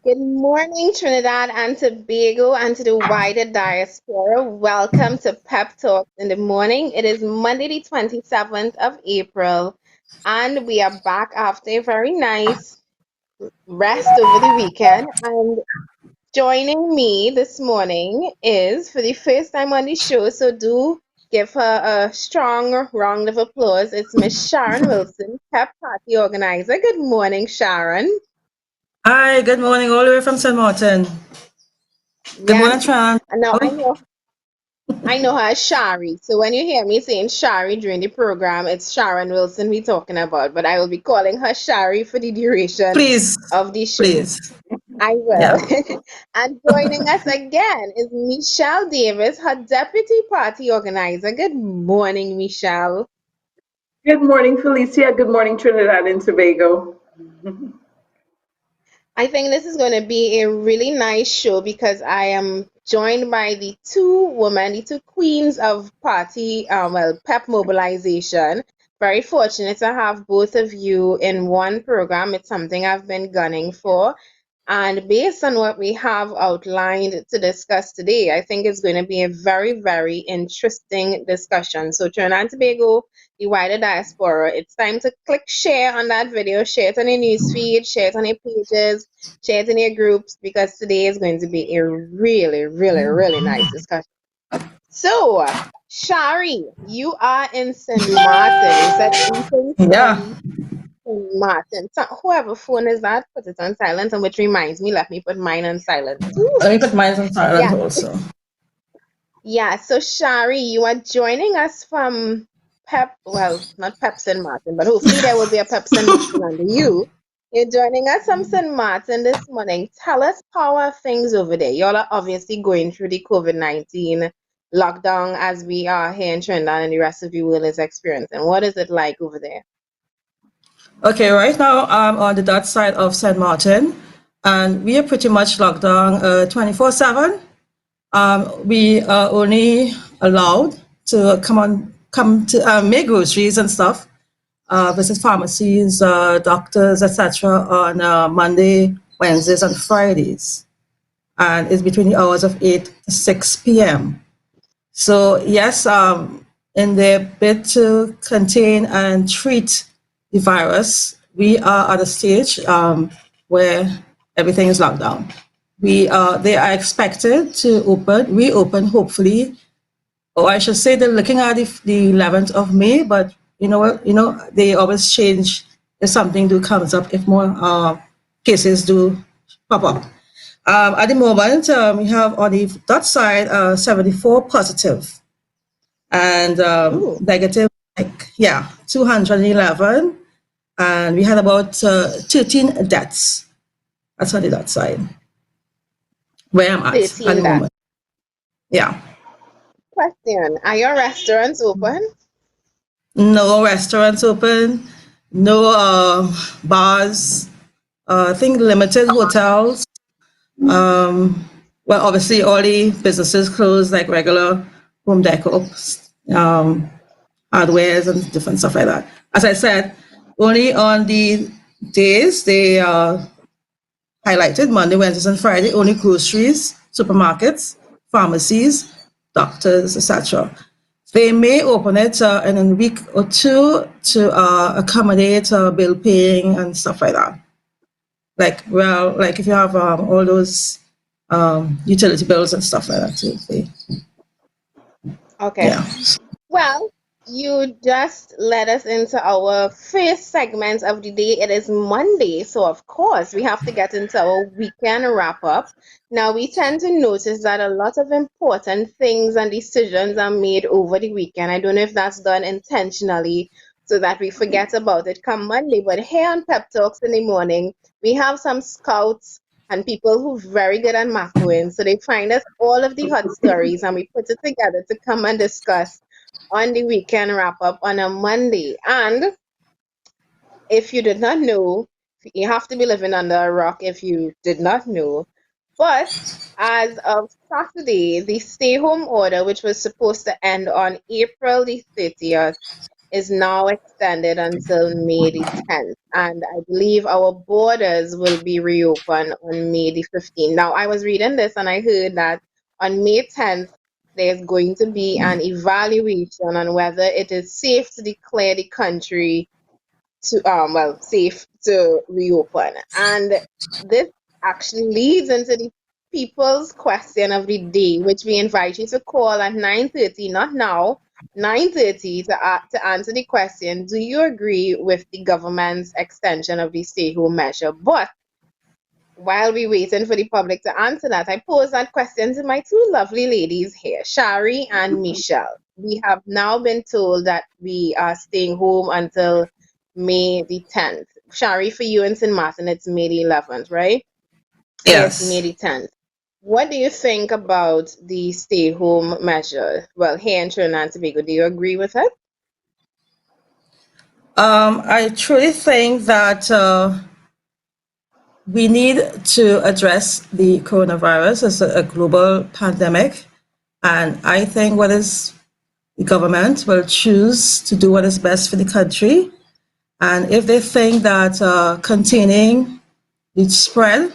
Good morning, Trinidad and Tobago, and to the wider diaspora. Welcome to Pep Talks in the morning. It is Monday, the 27th of April, and we are back after a very nice rest over the weekend. And joining me this morning is, for the first time on the show, so do give her a strong round of applause. It's Miss Sharon Wilson, Pep Party Organizer. Good morning, Sharon. Hi, good morning, all the way from St. Martin. Good Yes. morning, Tran. And now I know her as Shari. So when you hear me saying Shari during the program, it's Sharon Wilson we talking about. But I will be calling her Shari for the duration Please, of the show. please. I will. Yeah. And joining us again is Michelle Davis, her deputy party organizer. Good morning, Michelle. Good morning, Felicia. Good morning, Trinidad and Tobago. I think this is going to be a really nice show because I am joined by the two women, the two queens of party, PEP mobilization. Very fortunate to have both of you in one program. It's something I've been gunning for. And based on what we have outlined to discuss today, I think it's going to be a very, very interesting discussion. So, Trinidad and Tobago, the wider diaspora, it's time to click share on that video, share it on your newsfeed, share it on your pages, share it in your groups, because today is going to be a really, really, really nice discussion. So, Shari, you are in St. Martin. You said anything Yeah. from Martin. So whoever phone is that, put it on silent. And which reminds me, let me put mine on silent too. Let me put mine on silent Yeah, also. yeah. So Shari, you are joining us from Pep. Well, not Pep St. Martin, but hopefully there will be a Pep St. Martin under you. You're joining us from St. Martin this morning. Tell us how are things over there. Y'all are obviously going through the COVID-19 lockdown as we are here in Trinidad and the rest of the world is experiencing. What is it like over there? Okay, right now I'm on the Dutch side of St. Martin, and we are pretty much locked down 24/7. We are only allowed to come to make groceries and stuff, visit pharmacies, doctors, etc. on Monday, Wednesdays, and Fridays, and it's between the hours of 8 to 6 p.m. So yes, in the bid to contain and treat the virus, we are at a stage where everything is locked down. They are expected to reopen, hopefully, or I should say they're looking at the 11th of May, but you know what, they always change if something do comes up, if more cases do pop up. At the moment, we have on the Dutch side 74 positive and Ooh, negative, like, yeah, 211. And we had about 13 deaths. That's on the Dutch side, where I'm at 13 the that. moment. Yeah. Question. Are your restaurants open? No restaurants open, no bars, I think limited hotels. Well, obviously, all the businesses closed, like regular home decor, um, hardwares, and different stuff like that. As I said, only on the days they highlighted, Monday, Wednesdays, and Friday, only groceries, supermarkets, pharmacies, doctors, etc. They may open it in a week or two to accommodate bill paying and stuff like that. Like if you have all those utility bills and stuff like that too. Okay. Yeah. Well, you just led us into our first segment of the day. It is Monday, so of course we have to get into our weekend wrap up. Now, we tend to notice that a lot of important things and decisions are made over the weekend. I don't know if that's done intentionally so that we forget about it come Monday, but here on Pep Talks in the morning, we have some scouts and people who are very good at macroing. So they find us all of the hot stories and we put it together to come and discuss on the weekend wrap up on a Monday. And if you did not know, you have to be living under a rock if you did not know. But as of Saturday, the stay home order, which was supposed to end on April the 30th, is now extended until May the 10th. And I believe our borders will be reopened on May the 15th. Now, I was reading this and I heard that on May 10th, there's going to be an evaluation on whether it is safe to declare the country to safe to reopen. And this actually leads into the people's question of the day, which we invite you to call at 9:30, not now, 9:30, to answer the question: do you agree with the government's extension of the stay home measure? But while we waiting for the public to answer that, I pose that question to my two lovely ladies here, Shari and Michelle. We have now been told that we are staying home until May the 10th. Shari, for you in St. Martin, it's May the 11th, right? Here it's May Yes. the 10th. What do you think about the stay home measure? Well, here in Trinidad and Tobago, do you agree with it? I truly think that we need to address the coronavirus as a global pandemic. And I think what is the government will choose to do what is best for the country. And if they think that containing the spread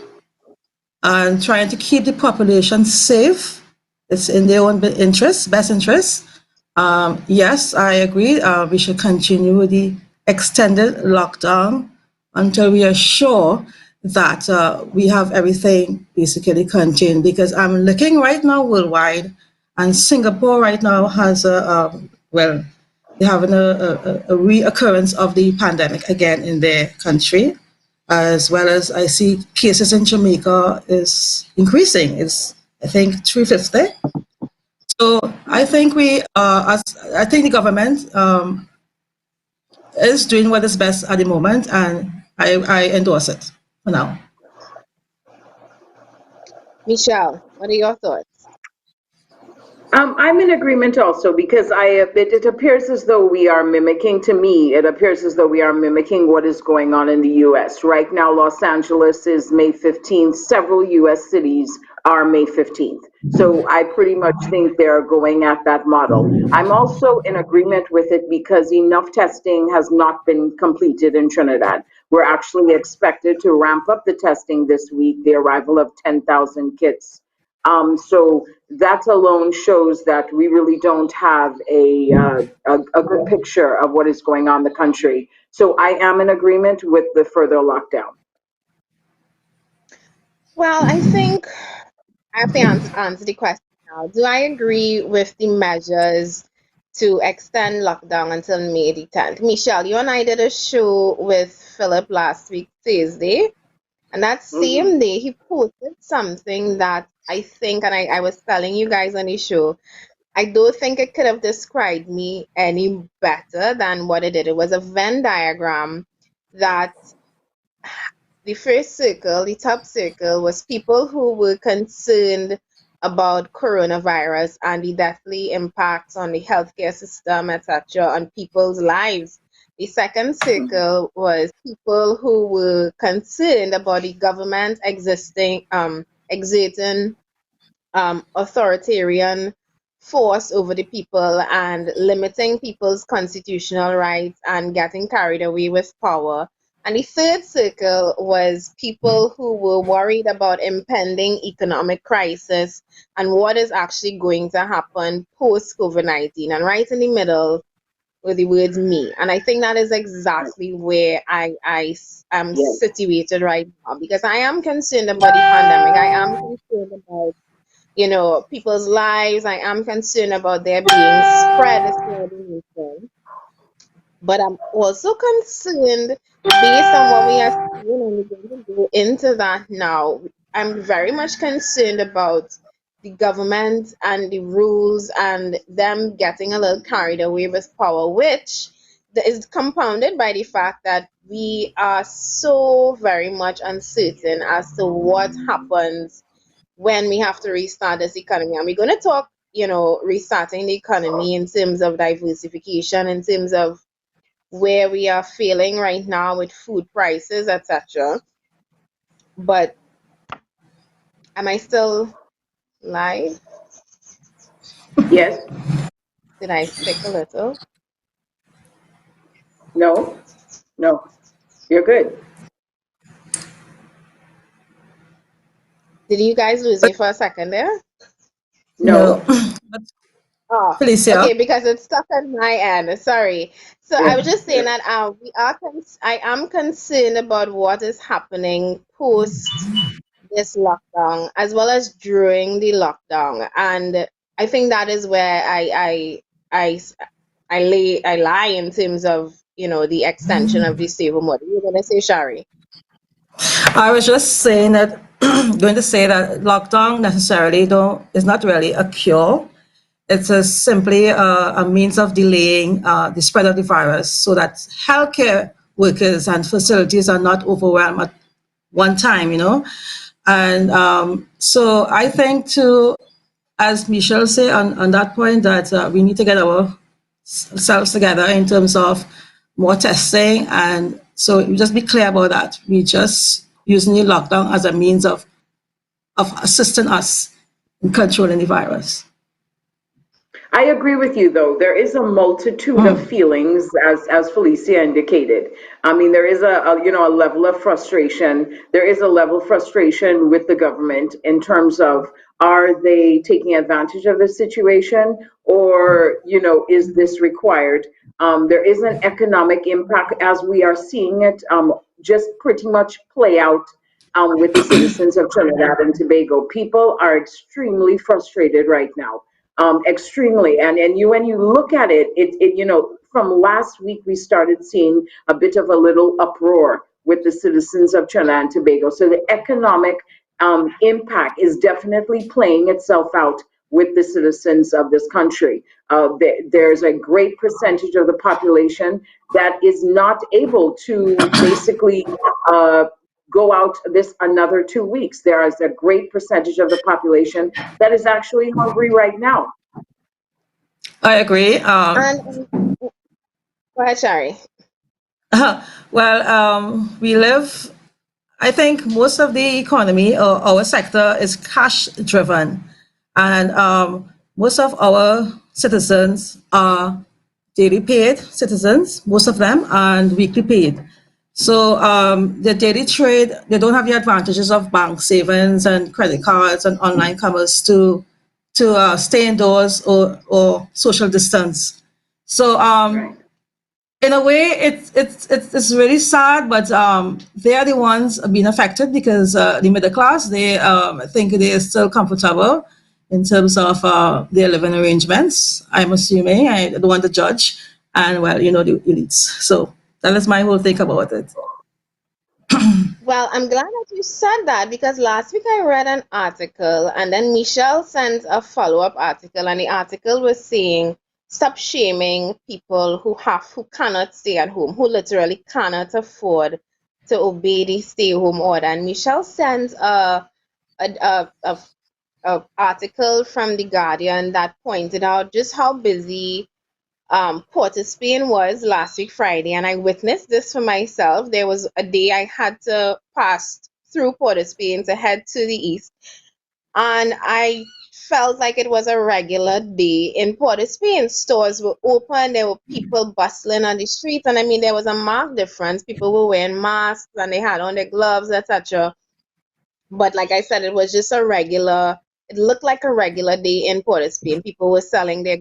and trying to keep the population safe, it's in their own interest, best interest. Yes, I agree. We should continue the extended lockdown until we are sure that we have everything basically contained. Because I'm looking right now worldwide, and Singapore right now has well, they're having a reoccurrence of the pandemic again in their country, as well as I see cases in Jamaica is increasing. It's I think 350. So I think I think the government is doing what is best at the moment, and I endorse it for now. Michelle, what are your thoughts? I'm in agreement also because it appears as though we are mimicking, to me, it appears as though we are mimicking what is going on in the US. Right now, Los Angeles is May 15th. Several US cities are May 15th. So I pretty much think they're going at that model. I'm also in agreement with it because enough testing has not been completed in Trinidad. We're actually expected to ramp up the testing this week, the arrival of 10,000 kits. So that alone shows that we really don't have a good picture of what is going on in the country. So I am in agreement with the further lockdown. Well, I think I have to answer the question now. Do I agree with the measures to extend lockdown until May the 10th? Michelle, you and I did a show with Philip last week, Thursday, and that Mhm. same day he posted something that I think, and I was telling you guys on the show, I don't think it could have described me any better than what it did. It was a Venn diagram that the first circle, the top circle, was people who were concerned about coronavirus and the deathly impacts on the healthcare system, etc., on people's lives. The second circle was people who were concerned about the government exerting authoritarian force over the people and limiting people's constitutional rights and getting carried away with power. And the third circle was people who were worried about impending economic crisis and what is actually going to happen post COVID-19. And right in the middle were the words me. And I think that is exactly where I am Yes. situated right now because I am concerned about the pandemic. I am concerned about people's lives. I am concerned about there being spread throughout the nation. But I'm also concerned based on what we are seeing, and we're going to go into that now. I'm very much concerned about the government and the rules and them getting a little carried away with power, which is compounded by the fact that we are so very much uncertain as to what happens when we have to restart this economy. And we're going to talk, restarting the economy in terms of diversification, in terms of where we are failing right now with food prices, etc. But am I still live? Yes. Did I stick a little? No, no, you're good. Did you guys lose me for a second there? No. No. But Oh, Felicia, okay, because it's stuck on my end. Sorry. So I Yeah. was just saying that I am concerned about what is happening post this lockdown as well as during the lockdown, and I think that is where I I lie in terms of the extension of the stay home order. You're gonna say, Shari? I was just saying that, going to say that lockdown necessarily don't is not really a cure. It's simply a means of delaying the spread of the virus so that healthcare workers and facilities are not overwhelmed at one time, And so I think to, as Michelle said on that point, that we need to get ourselves together in terms of more testing. And so you just be clear about that. We just using the lockdown as a means of assisting us in controlling the virus. I agree with you, though. There is a multitude of feelings, as Felicia indicated. I mean, there is a level of frustration. There is a level of frustration with the government in terms of, are they taking advantage of the situation, or is this required? There is an economic impact as we are seeing it just pretty much play out with the citizens of Trinidad and Tobago. People are extremely frustrated right now, extremely. And you, when you look at it, from last week we started seeing a bit of a little uproar with the citizens of Trinidad and Tobago. So the economic impact is definitely playing itself out with the citizens of this country. There's a great percentage of the population that is not able to basically uh, go out this another 2 weeks. There is a great percentage of the population that is actually hungry right now. I agree. And go ahead, Shari. Well, we live, I think most of the economy or our sector is cash driven. And most of our citizens are daily paid citizens, most of them, and weekly paid. So the daily trade, they don't have the advantages of bank savings and credit cards and online commerce to stay indoors or social distance. So Right. in a way, it's really sad, but they are the ones being affected because the middle class, they think they're still comfortable in terms of their living arrangements. I'm assuming, I don't want to judge, and well, the elites. So that is my whole think about it. Well, I'm glad that you said that because last week I read an article and then Michelle sent a follow-up article, and the article was saying stop shaming people who cannot stay at home, who literally cannot afford to obey the stay home order. And Michelle sent a, a, a, a article from the Guardian that pointed out just how busy Port of Spain was last week Friday, and I witnessed this for myself. There was a day I had to pass through Port of Spain to head to the east, and I felt like it was a regular day in Port of Spain. Stores were open, there were people bustling on the streets, and I mean there was a marked difference. People were wearing masks and they had on their gloves, etc. But like I said, it was just a regular. It looked like a regular day in Port of Spain. People were selling their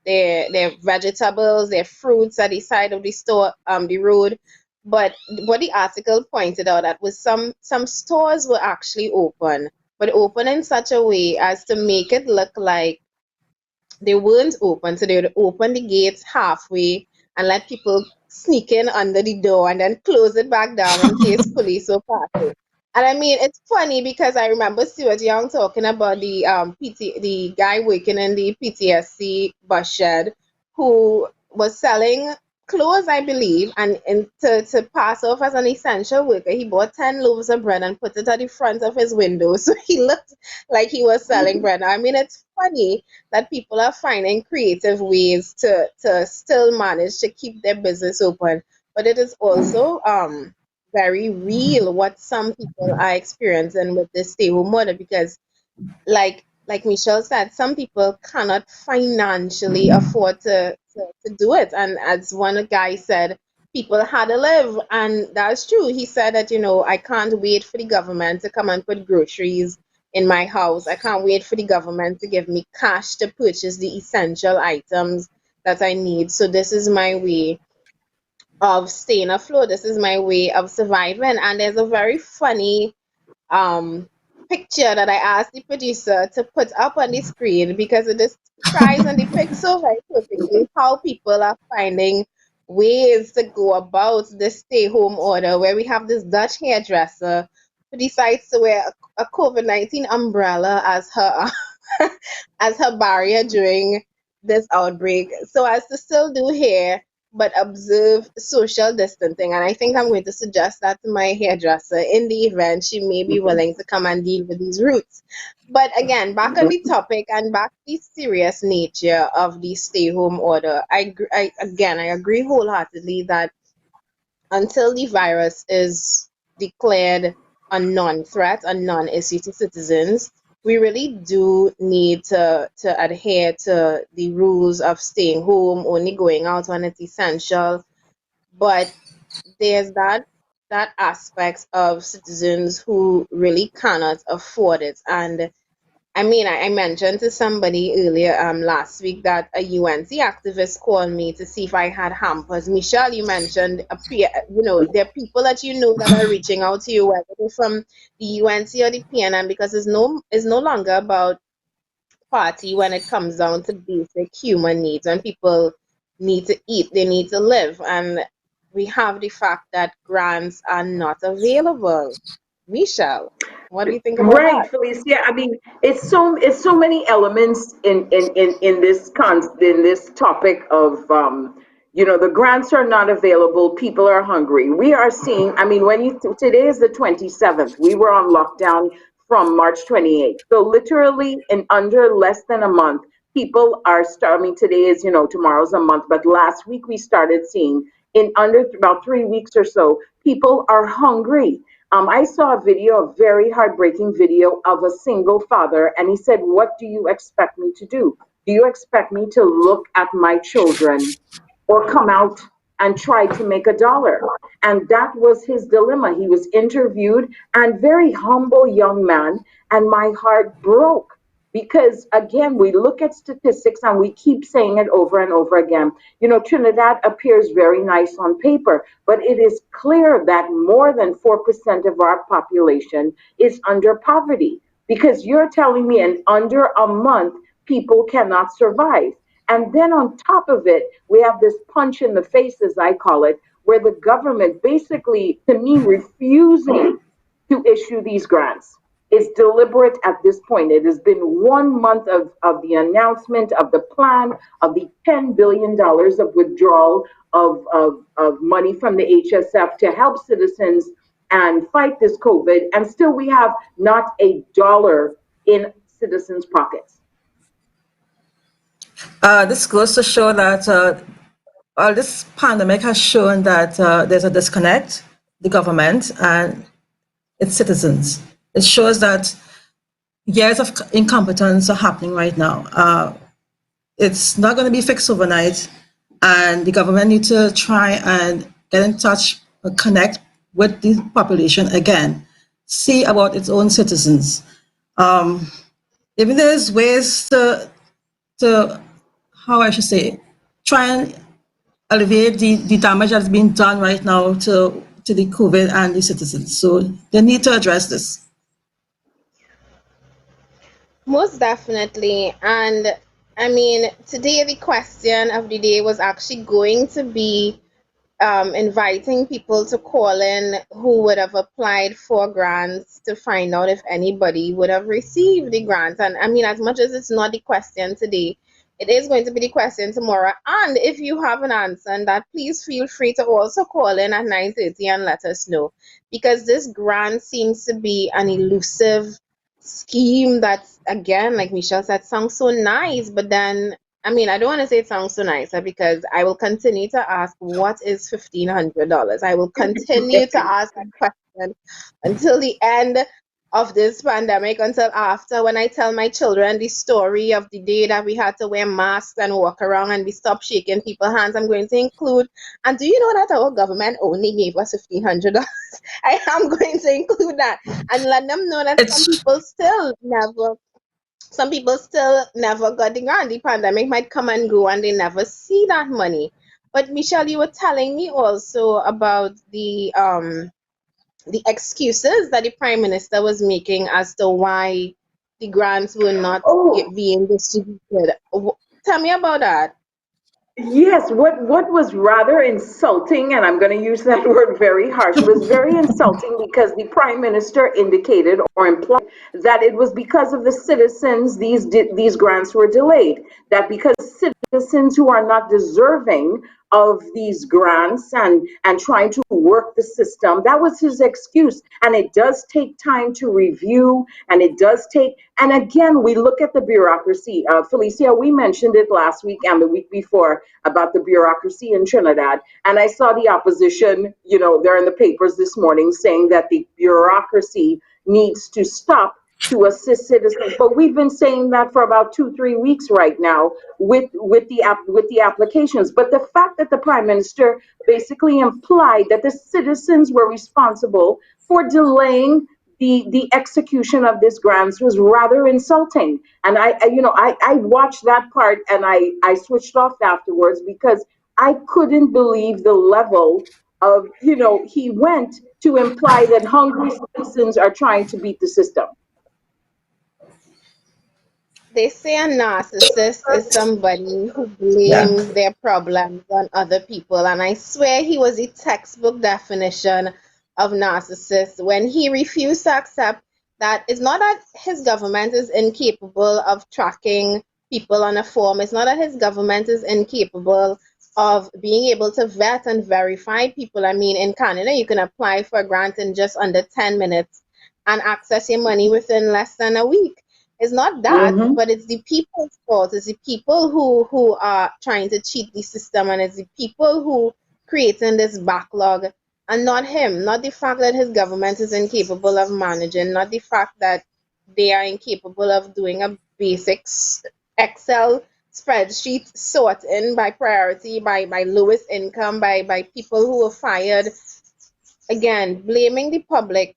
their vegetables, their fruits at the side of the store, the road. But what the article pointed out that was some stores were actually open, but open in such a way as to make it look like they weren't open. So they would open the gates halfway and let people sneak in under the door and then close it back down in case police were passing. And I mean, it's funny because I remember Stuart Young talking about the guy working in the PTSC bus shed who was selling clothes, I believe, and to pass off as an essential worker, he bought 10 loaves of bread and put it at the front of his window. So he looked like he was selling bread. I mean, it's funny that people are finding creative ways to still manage to keep their business open. But it is also very real what some people are experiencing with this stay home order because like Michelle said, some people cannot financially afford to to do it. And as one guy said, people had to live, and that's true. He said that, I can't wait for the government to come and put groceries in my house. I can't wait for the government to give me cash to purchase the essential items that I need. So this is my way of staying afloat. This is my way of surviving. And there's a very funny um picture that I asked the producer to put up on the screen because it describes and depicts so very perfectly how people are finding ways to go about this stay home order, where we have this Dutch hairdresser who decides to wear a COVID-19 umbrella as her as her barrier during this outbreak, so as to still do hair but observe social distancing. And I think I'm going to suggest that to my hairdresser in the event she may be willing to come and deal with these roots. But again, back on the topic and back to the serious nature of the stay home order, I agree wholeheartedly that until the virus is declared a non-threat, a non-issue to citizens, we really do need to adhere to the rules of staying home, only going out when it's essential. But there's that aspect of citizens who really cannot afford it. And I mean, I mentioned to somebody earlier last week that a UNC activist called me to see if I had hampers. Michelle, you mentioned there are people that you know that are reaching out to you, whether they're from the UNC or the PNM, because it's no longer about party when it comes down to basic human needs. When people need to eat, they need to live, and we have the fact that grants are not available. Michelle, what do you think about Right, that? Felicia. I mean, it's so many elements in this topic of the grants are not available. People are hungry. We are seeing. I mean, today is the 27th. We were on lockdown from March 28th. So literally in under less than a month, people are I mean, today is tomorrow's a month, but last week we started seeing in under about 3 weeks or so, people are hungry. I saw a video, a very heartbreaking video of a single father, and he said, "What do you expect me to do? Do you expect me to look at my children or come out and try to make a dollar?" And that was his dilemma. He was interviewed, and very humble young man, and my heart broke because again we look at statistics and we keep saying it over and over again. Trinidad appears very nice on paper, but it is clear that more than 4% of our population is under poverty, because you're telling me in under a month people cannot survive. And then on top of it, we have this punch in the face, as I call it, where the government basically, to me, refusing to issue these grants. It's deliberate at this point. It has been 1 month of the announcement of the plan of the $10 billion of withdrawal of money from the HSF to help citizens and fight this COVID. And still, we have not a dollar in citizens' pockets. This goes to show that this pandemic has shown that there's a disconnect, the government and its citizens. It shows that years of incompetence are happening right now. It's not going to be fixed overnight, and the government needs to try and get in touch, connect with the population again, see about its own citizens. Even there's ways to how I should say, try and alleviate the damage that's being done right now to the COVID and the citizens. So they need to address this. Most definitely. And I mean, today the question of the day was actually going to be inviting people to call in who would have applied for grants to find out if anybody would have received the grant. And I mean, as much as it's not the question today, it is going to be the question tomorrow. And if you have an answer on that, please feel free to also call in at 9:30 and let us know. Because this grant seems to be an elusive scheme that's, again, like Michelle said, sounds so nice, but then I mean, I don't want to say it sounds so nice because I will continue to ask, what is $1,500? I will continue to ask that question until the end of this pandemic until after, when I tell my children the story of the day that we had to wear masks and walk around and we stopped shaking people's hands. I'm going to include, and do you know that our government only gave us $1,500? I am going to include that and let them know that It's some people still never got the grant. The pandemic might come and go and they never see that money. But Michelle, you were telling me also about the excuses that the prime minister was making as to why the grants were not Oh, being distributed. Tell me about that. yes, what was rather insulting, and I'm going to use that word very harsh, was very insulting because the prime minister indicated or implied that it was because of the citizens these grants were delayed. That because citizens who are not deserving of these grants and trying to work the system, that was his excuse. And it does take time to review, and it does take. And again, we look at the bureaucracy. Felicia, we mentioned it last week and the week before about the bureaucracy in Trinidad. And I saw the opposition, they're in the papers this morning saying that the bureaucracy needs to stop to assist citizens. But we've been saying that for about 2, 3 weeks right now with the applications. But the fact that the prime minister basically implied that the citizens were responsible for delaying the execution of this grants was rather insulting. And I watched that part and I switched off afterwards because I couldn't believe the level of, he went to imply that hungry citizens are trying to beat the system. They say a narcissist is somebody who yeah. blames their problems on other people, and I swear he was the textbook definition of narcissist when he refused to accept that it's not that his government is incapable of tracking people on a form, it's not that his government is incapable of being able to vet and verify people. I mean, in Canada, you can apply for a grant in just under 10 minutes and access your money within less than a week. It's not that, Hmm. but it's the people's fault. It's the people who are trying to cheat the system, and it's the people who creating this backlog, and not him. Not the fact that his government is incapable of managing. Not the fact that they are incapable of doing a basic Excel spreadsheet sorting by priority, by lowest income, by people who were fired. Again, blaming the public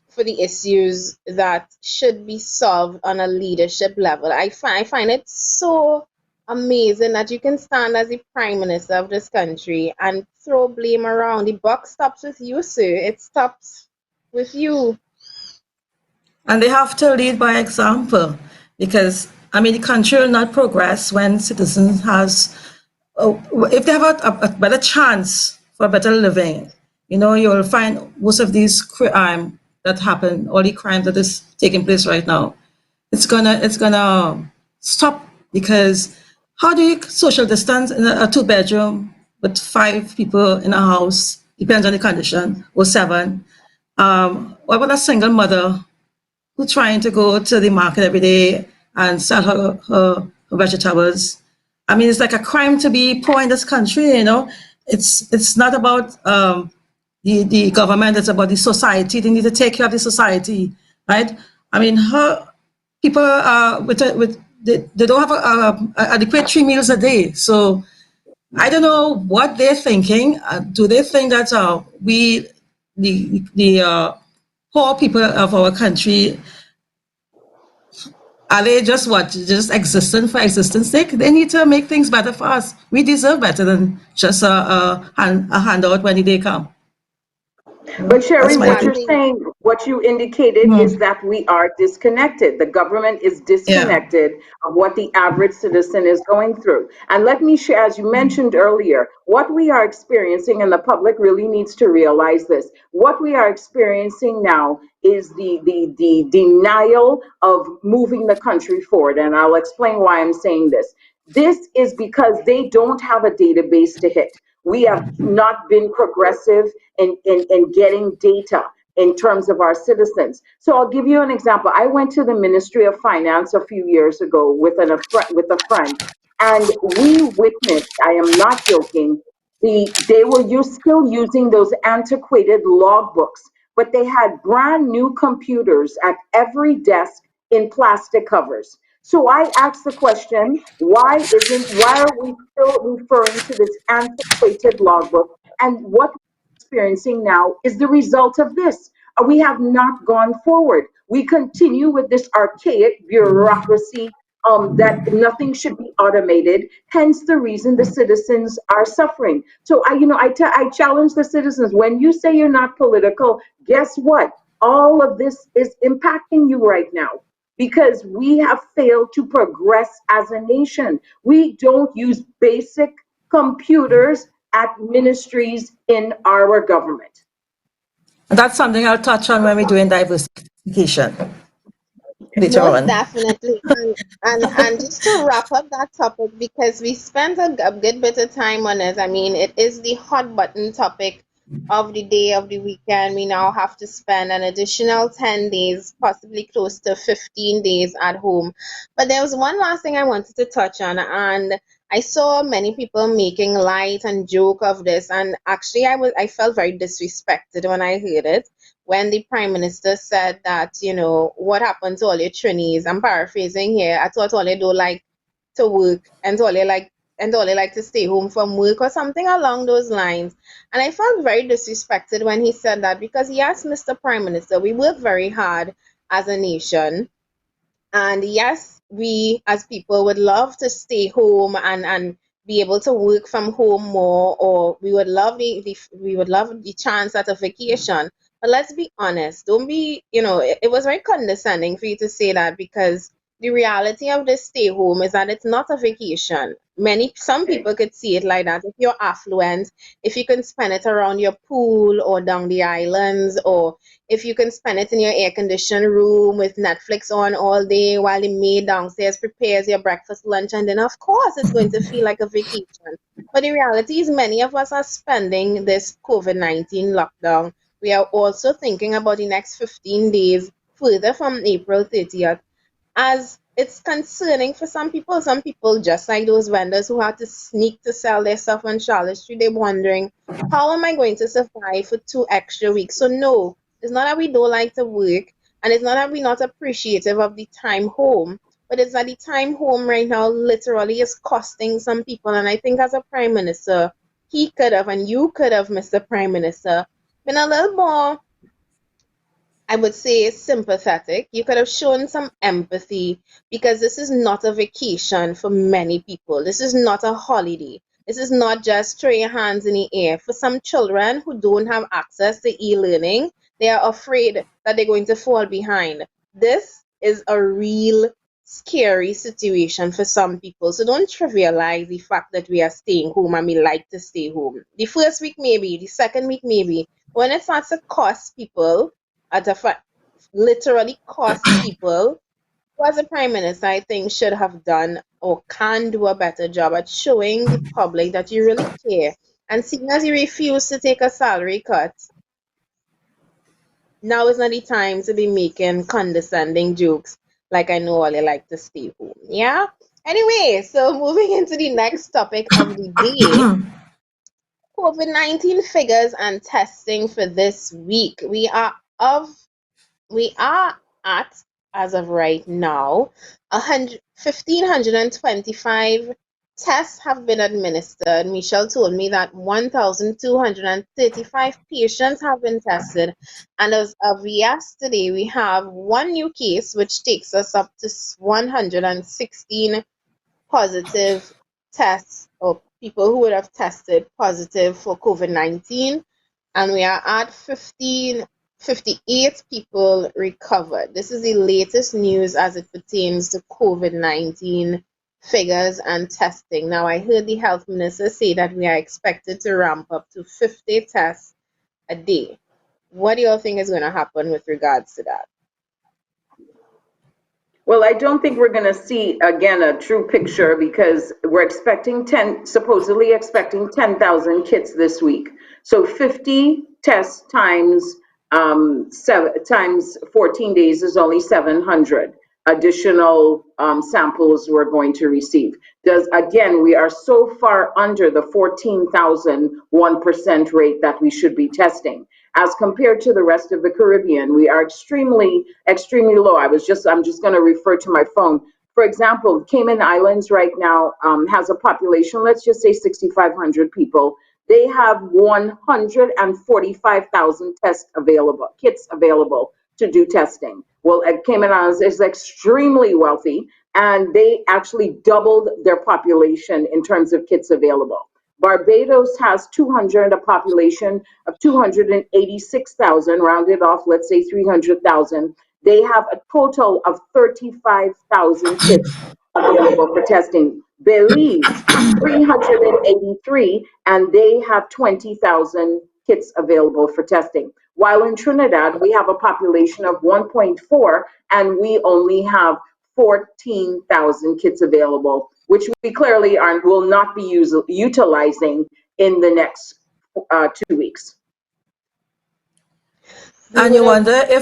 for the issues that should be solved on a leadership level. I find it so amazing that you can stand as the prime minister of this country and throw blame around. The buck stops with you, sir. It stops with you. And they have to lead by example because I mean the country will not progress when citizens has if they have a better chance for better living. You will find most of these crime that happen, all the crime that is taking place right now, it's gonna stop because how do you social distance in a two-bedroom with 5 people in a house? Depends on the condition, or seven. What about a single mother who trying to go to the market every day and sell her vegetables? I mean, it's like a crime to be poor in this country. It's not about the government, it's about the society. They need to take care of the society, right? I mean, people they don't have adequate 3 meals a day. So I don't know what they're thinking. Do they think that we, the poor people of our country, are they just just existing for existence sake? They need to make things better for us. We deserve better than just a handout when the day come. But Sherry, That's my what take. you're Exactly. saying, what you indicated is Mhm. that we are disconnected. The government is Yeah. disconnected of what the average citizen is going through. And let me share, as you mentioned earlier, what we are experiencing, and the public really needs to realize this. What we are experiencing now is the denial of moving the country forward. And I'll explain why I'm saying this. This is because they don't have a database to hit. We have not been progressive in getting data in terms of our citizens. So I'll give you an example. I went to the Ministry of Finance a few years ago with a friend, and we witnessed, I am not joking, they were still using those antiquated logbooks but they had brand new computers at every desk in plastic covers. So I asked the question, why are we still referring to this antiquated logbook? And what we're experiencing now is the result of this. We have not gone forward. We continue with this archaic bureaucracy, that nothing should be automated. Hence the reason the citizens are suffering. So I challenge the citizens. When you say you're not political, guess what? All of this is impacting you right now because we have failed to progress as a nation. We don't use basic computers at ministries in our government. That's something I'll touch on when we're doing diversification later Most on. definitely. And just to wrap up that topic, because we spent a good bit of time on it. I mean, it is the hot button topic of the day, of the weekend. We now have to spend an additional 10 days, possibly close to 15 days at home. But there was one last thing I wanted to touch on, and I saw many people making light and joke of this, and actually I felt very disrespected when I heard it, when the prime minister said that, what happened to all your trainees? I'm paraphrasing here. I thought all they do like to work and all they like to stay home from work or something along those lines. And I felt very disrespected when he said that because yes, Mr. Prime Minister, we work very hard as a nation, and yes, we as people would love to stay home and be able to work from home more, or we would love we would love the chance at a vacation. But let's be honest, don't be, it was very condescending for you to say that, because the reality of this stay home is that it's not a vacation. Some people could see it like that. If you're affluent, if you can spend it around your pool or down the islands, or if you can spend it in your air conditioned room with Netflix on all day while the maid downstairs prepares your breakfast, lunch, and dinner, of course it's going to feel like a vacation. But the reality is, many of us are spending this COVID-19 lockdown. We are also thinking about the next 15 days further from April 30th, as it's concerning for some people. Some people, just like those vendors who had to sneak to sell their stuff on Charlotte Street, they're wondering, how am I going to survive for 2 extra weeks? So no, it's not that we don't like to work, and it's not that we're not appreciative of the time home, but it's that the time home right now literally is costing some people. And I think as a prime minister, he could have, and you could have, Mr. Prime Minister, been a little more, I would say, sympathetic. You could have shown some empathy, because this is not a vacation for many people. This is not a holiday. This is not just throw your hands in the air. For some children who don't have access to e-learning, they are afraid that they're going to fall behind. This is a real scary situation for some people. So don't trivialize the fact that we are staying home and we like to stay home. The first week maybe, the second week maybe. When it starts to cost people, at a literally cost people, who as a prime minister I think should have done or can do a better job at showing the public that you really care. And seeing as you refuse to take a salary cut, now is not the time to be making condescending jokes like I know all you like to stay home. Yeah? Anyway, so moving into the next topic of the day, COVID-19 figures and testing for this week. We are at, as of right now, 1,525 tests have been administered. Michelle told me that 1,235 patients have been tested. And as of yesterday, we have one new case, which takes us up to 116 positive tests, or people who would have tested positive for COVID-19, and we are at 58 people recovered. This is the latest news as it pertains to COVID-19 figures and testing. Now, I heard the health minister say that we are expected to ramp up to 50 tests a day. What do you all think is going to happen with regards to that? Well, I don't think we're going to see again a true picture because we're supposedly expecting 10,000 kits this week. So 50 tests times 14 days is only 700. additional samples we're going to receive. Does again, we are so far under the 14,001% rate that we should be testing. As compared to the rest of the Caribbean, we are extremely low. I'm just going to refer to my phone. For example, Cayman Islands right now has a population, let's just say 6,500 people. They have 145,000 kits available to do testing. Well, Cayman Islands is extremely wealthy, and they actually doubled their population in terms of kits available. Barbados has 200, a population of 286,000, rounded off, let's say 300,000. They have a total of 35,000 kits available for testing. Belize, 383, and they have 20,000 kits available for testing. While in Trinidad, we have a population of 1.4 and we only have 14,000 kits available, which we clearly will not be utilizing in the next 2 weeks. We And would you have. wonder if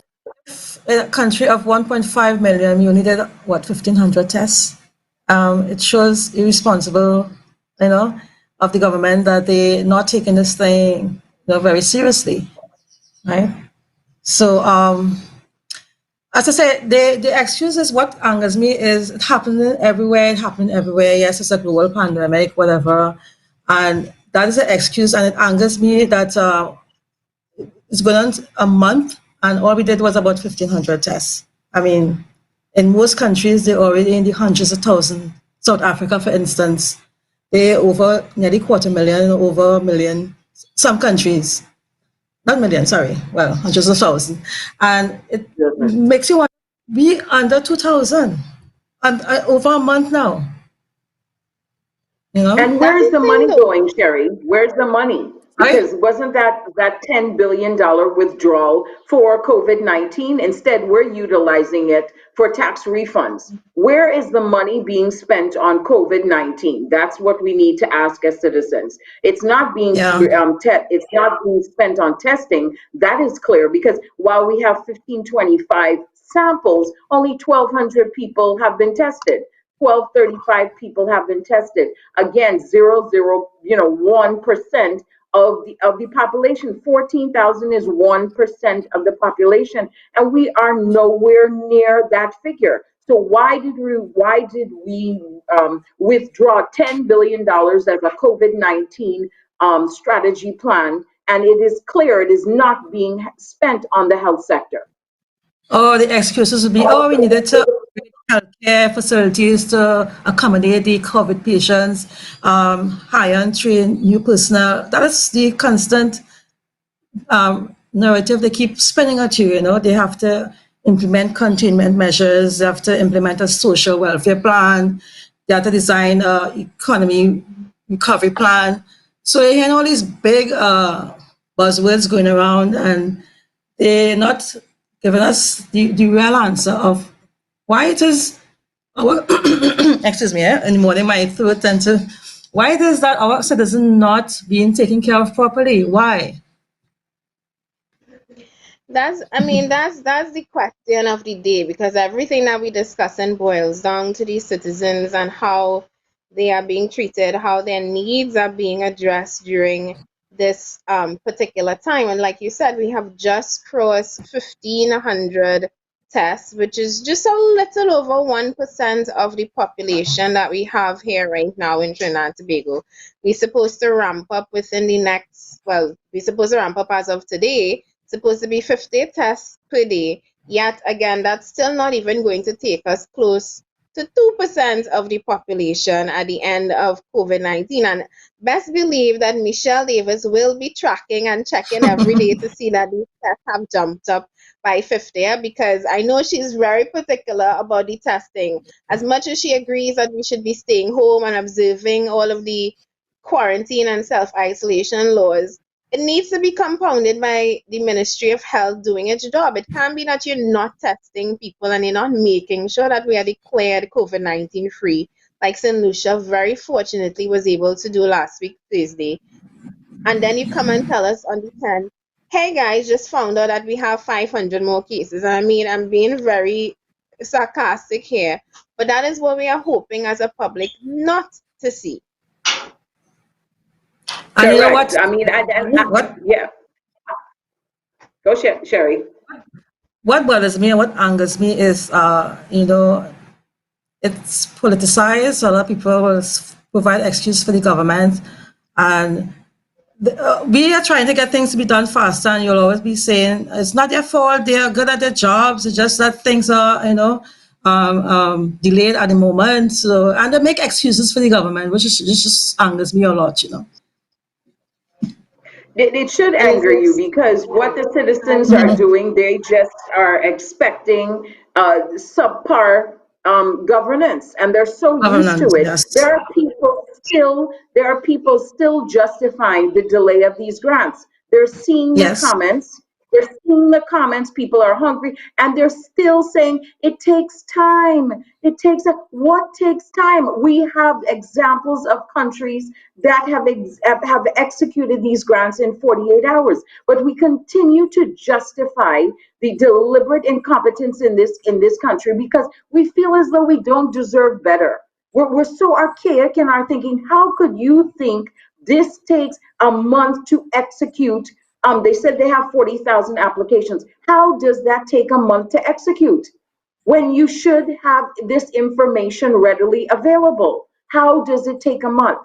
in a country of 1.5 million, you needed what, 1,500 tests? It shows irresponsible, you know, of the government that they're not taking this thing, very seriously, right? So, as I said, the excuse is what angers me is it happening everywhere, it happening everywhere. Yes, it's a global pandemic, whatever. And that is an excuse, and it angers me that it's going on a month, and all we did was about 1,500 tests. I mean, in most countries, they're already in the hundreds of thousands. South Africa, for instance, they're over nearly 250,000, over a million. Some countries, not million, sorry, well, hundreds of thousands. And it makes you want to be under 2,000 and over a month now, you know? And That's where's the the thing, money though. going, Sherry? Where's the money? Right? Because wasn't that $10 billion withdrawal for COVID-19? Instead, we're utilizing it for tax refunds. Where is the money being spent on COVID-19? That's what we need to ask as citizens. It's not being Yeah. it's not being spent on testing. That is clear because while we have 1525 samples, only 1,200 people have been tested. 1,235 people have been tested. Again, 1% of the population. 14,000 is 1% of the population, and we are nowhere near that figure. So why did we withdraw $10 billion as a COVID-19 strategy plan? And it is clear it is not being spent on the health sector. Or the excuses would be, oh, we needed to upgrade healthcare facilities to accommodate the COVID patients, hire and train new personnel. That's the constant narrative they keep spinning at you. They have to implement containment measures, they have to implement a social welfare plan, they have to design a economy recovery plan. So you hear all these big buzzwords going around, and they're not giving us the real answer of why it is our excuse me, in the morning my throat tends to why it is that our citizens not being taken care of properly. Why? That's the question of the day, because everything that we discussing boils down to the citizens and how they are being treated, how their needs are being addressed during this particular time. And like you said, we have just crossed 1,500 tests, which is just a little over 1% of the population that we have here right now in Trinidad and Tobago. We're supposed to ramp up within the next, well, we're supposed to ramp up as of today, supposed to be 50 tests per day. Yet again, that's still not even going to take us close to 2% of the population at the end of COVID-19. And best believe that Michelle Davis will be tracking and checking every day to see that these tests have jumped up by 50, because I know she's very particular about the testing. As much as she agrees that we should be staying home and observing all of the quarantine and self-isolation laws, it needs to be compounded by the Ministry of Health doing its job. It can't be that you're not testing people and you're not making sure that we are declared COVID-19 free, like St. Lucia very fortunately was able to do last week, Thursday. And then you come and tell us on the 10th, hey guys, just found out that we have 500 more cases. And I'm being very sarcastic here, but that is what we are hoping as a public not to see. And you know Correct. what? I mean, What yeah. Go, Sherry. what bothers me and what angers me is, it's politicized. A lot of people will provide excuse for the government, and we are trying to get things to be done faster. And you'll always be saying it's not their fault; they are good at their jobs. It's just that things are, delayed at the moment. So, and they make excuses for the government, which just angers me a lot. It should And is anger you this because what the citizens are and doing, they just are expecting subpar governance, and they're so used to Governance, it. yes, There are people still justifying the delay of these grants. They're seeing the yes. comments. They're seeing the comments. People are hungry, and they're still saying it takes time. It takes what takes time? We have examples of countries that have executed these grants in 48 hours, but we continue to justify the deliberate incompetence in this country because we feel as though we don't deserve better. We're so archaic in our thinking. How could you think this takes a month to execute? They said they have 40,000 applications. How does that take a month to execute when you should have this information readily available? How does it take a month?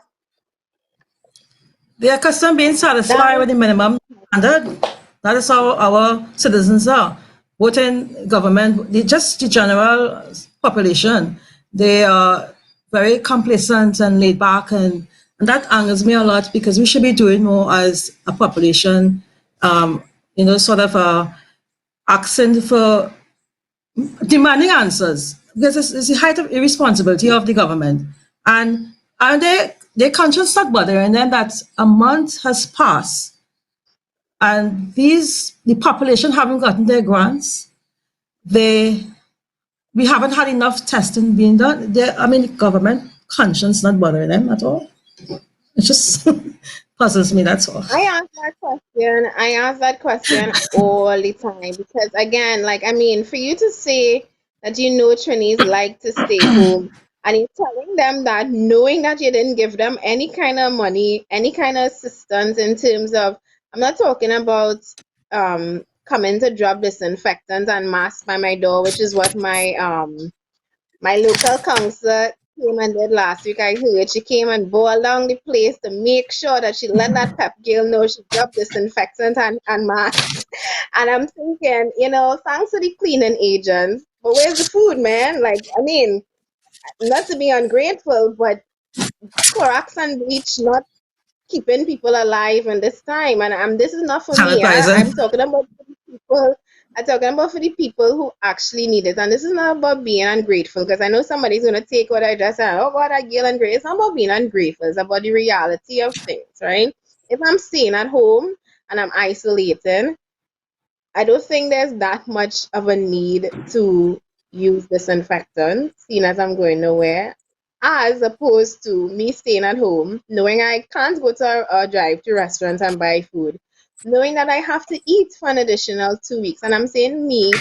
They are accustomed being that satisfied with the minimum standard. That is how our citizens are. Both in government, just the general population, they are very complacent and laid back, and that angers me a lot because we should be doing more as a population, sort of asking for demanding answers because it's the height of irresponsibility of the government. And their conscience not bothering them that a month has passed and the population haven't gotten their grants. They We haven't had enough testing being done. Government conscience not bothering them at all. It just puzzles me, that's all. I ask that question. I ask that question all the time because, again, like, I mean, for you to say that you know Trinis like to stay home and you're telling them that knowing that you didn't give them any kind of money, any kind of assistance in terms of, I'm not talking about coming to drop disinfectant and masks by my door, which is what my local counselor came and did last week. I heard she came and boiled down the place to make sure that she let that pep girl know she dropped disinfectant and masks. And I'm thinking, thanks to the cleaning agents, but where's the food, man? Like, I mean, not to be ungrateful, but Clorox and bleach not keeping people alive in this time. And this is not for me. Sanitizer. I'm talking about for the people. I'm talking about for the people who actually need it. And this is not about being ungrateful because I know somebody's going to take what I just said. Oh, God, I get ungrateful. It's not about being ungrateful. It's about the reality of things, right? If I'm staying at home and I'm isolating, I don't think there's that much of a need to use disinfectant, seeing as I'm going nowhere, as opposed to me staying at home, knowing I can't go to a drive-to restaurant and buy food, knowing that I have to eat for an additional 2 weeks. And I'm saying me,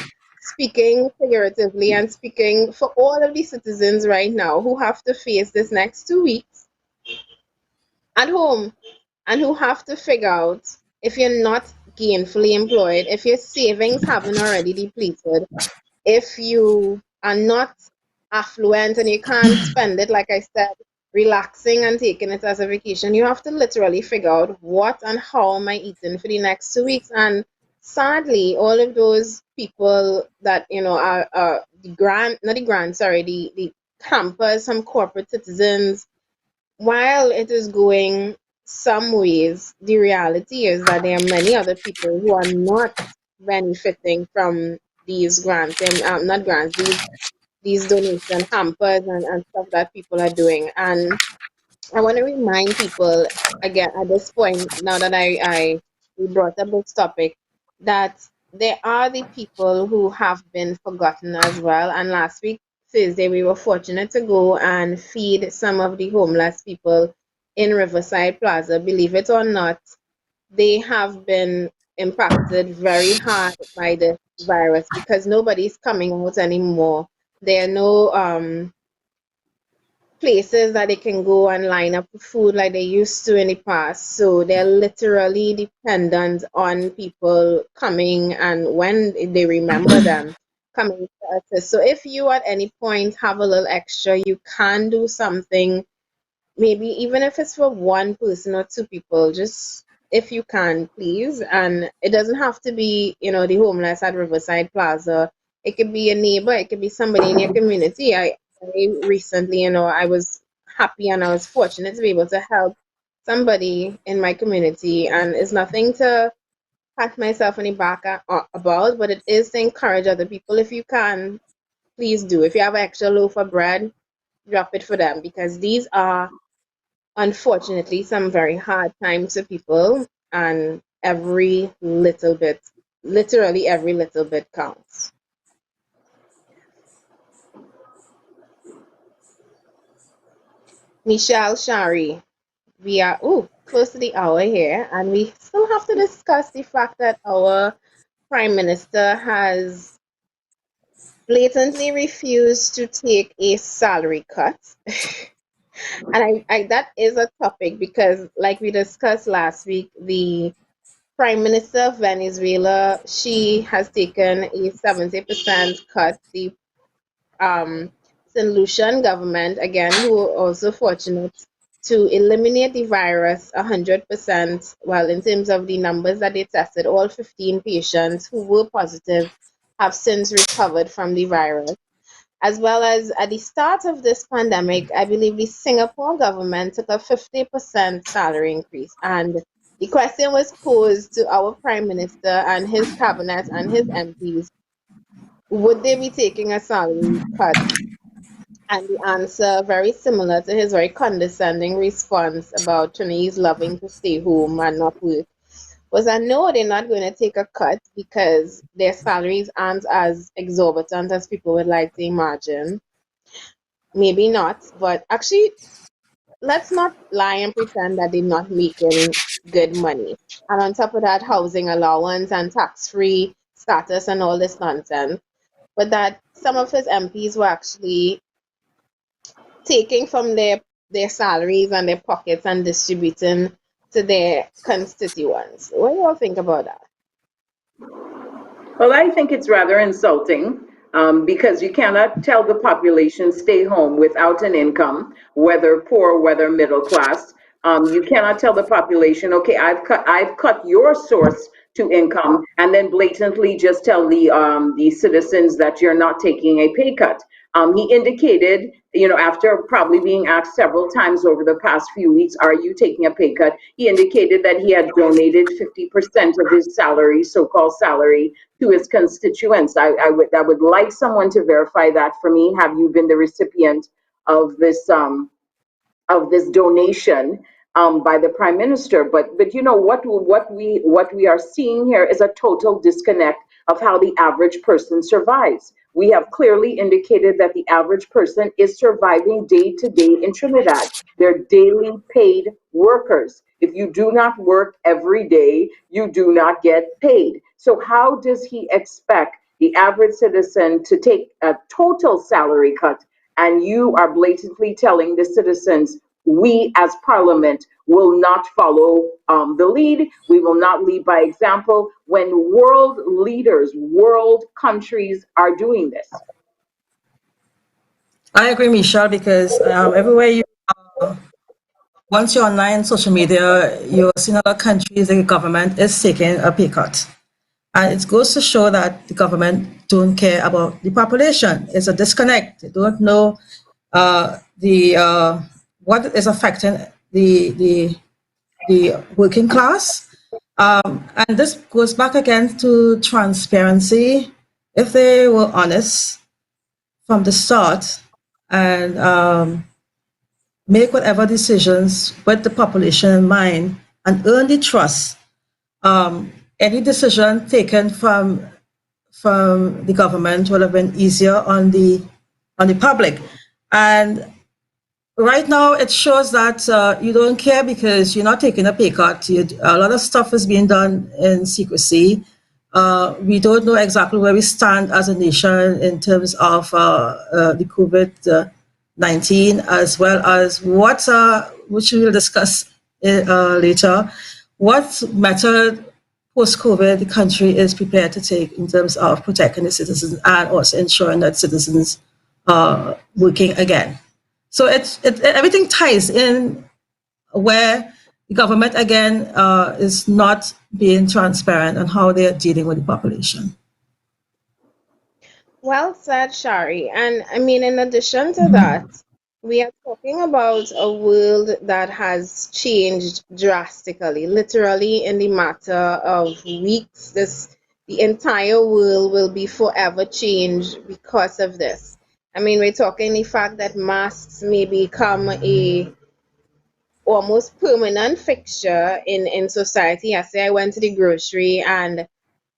speaking figuratively and speaking for all of the citizens right now who have to face this next 2 weeks at home and who have to figure out if you're not gainfully employed, if your savings haven't already depleted, if you are not affluent and you can't spend it, like I said, relaxing and taking it as a vacation, you have to literally figure out what and how am I eating for the next 2 weeks. And sadly, all of those people that are the grant, not the grant, sorry, the campers, some corporate citizens, while it is going some ways, the reality is that there are many other people who are not benefiting from these grants, not grants, these donation hampers and stuff that people are doing. And I want to remind people again at this point, now that I we brought up this topic, that there are the people who have been forgotten as well. And last week, Thursday, we were fortunate to go and feed some of the homeless people in Riverside Plaza. Believe it or not, they have been impacted very hard by the virus because nobody's coming out anymore There are no places that they can go and line up for food like they used to in the past. So they're literally dependent on people coming and when they remember them coming to assist. So if you at any point have a little extra, you can do something, maybe even if it's for one person or two people, just if you can, please. And it doesn't have to be, the homeless at Riverside Plaza. It could be a neighbor, it could be somebody in your community. I recently, I was happy and I was fortunate to be able to help somebody in my community. And it's nothing to pat myself on the back about, but it is to encourage other people. If you can, please do. If you have an extra loaf of bread, drop it for them, because these are unfortunately some very hard times for people, and every little bit, literally every little bit counts. Michelle, Shari, we are close to the hour here, and we still have to discuss the fact that our prime minister has blatantly refused to take a salary cut. And I that is a topic because, like we discussed last week, the Prime Minister of Venezuela, she has taken a 70% cut. The um, St. Lucian government, again, who were also fortunate to eliminate the virus 100%. Well, in terms of the numbers that they tested, all 15 patients who were positive have since recovered from the virus. As well as at the start of this pandemic, I believe the Singapore government took a 50% salary increase. And the question was posed to our Prime Minister and his cabinet and his MPs, would they be taking a salary cut? And the answer, very similar to his very condescending response about Chinese loving to stay home and not work, was that no, they're not going to take a cut because their salaries aren't as exorbitant as people would like to imagine. Maybe not, but actually, let's not lie and pretend that they're not making good money. And on top of that, housing allowance and tax-free status and all this nonsense. But that some of his MPs were actually taking from their salaries and their pockets and distributing to their constituents. What do you all think about that? Well, I think it's rather insulting because you cannot tell the population stay home without an income, whether poor, whether middle class. You cannot tell the population, okay, I've cut your source to income, and then blatantly just tell the citizens that you're not taking a pay cut. He indicated, after probably being asked several times over the past few weeks, are you taking a pay cut? He indicated that he had donated 50% of his salary, so-called salary, to his constituents. I would like someone to verify that for me. Have you been the recipient of this donation by the prime minister? But what we are seeing here is a total disconnect of how the average person survives. We have clearly indicated that the average person is surviving day to day in Trinidad. They're daily paid workers. If you do not work every day, you do not get paid. So how does he expect the average citizen to take a total salary cut? And you are blatantly telling the citizens, we as parliament will not follow the lead. We will not lead by example when world leaders, world countries are doing this. I agree, Michelle, because everywhere you once you're online, social media, you're seeing other countries, the government is taking a pay cut. And it goes to show that the government don't care about the population. It's a disconnect. They don't know the what is affecting the working class. And this goes back again to transparency. If they were honest from the start and make whatever decisions with the population in mind and earn the trust, any decision taken from the government would have been easier on the public. And right now, it shows that you don't care because you're not taking a pay cut. A lot of stuff is being done in secrecy. We don't know exactly where we stand as a nation in terms of the COVID-19, as well as which we will discuss later, what method post-COVID the country is prepared to take in terms of protecting the citizens and also ensuring that citizens are working again. So everything ties in where the government again is not being transparent on how they are dealing with the population. Well said, Shari. And I mean, in addition to that, we are talking about a world that has changed drastically, literally in the matter of weeks. The entire world will be forever changed because of this. I mean, we're talking the fact that masks may become a almost permanent fixture in society. Yesterday, I went to the grocery and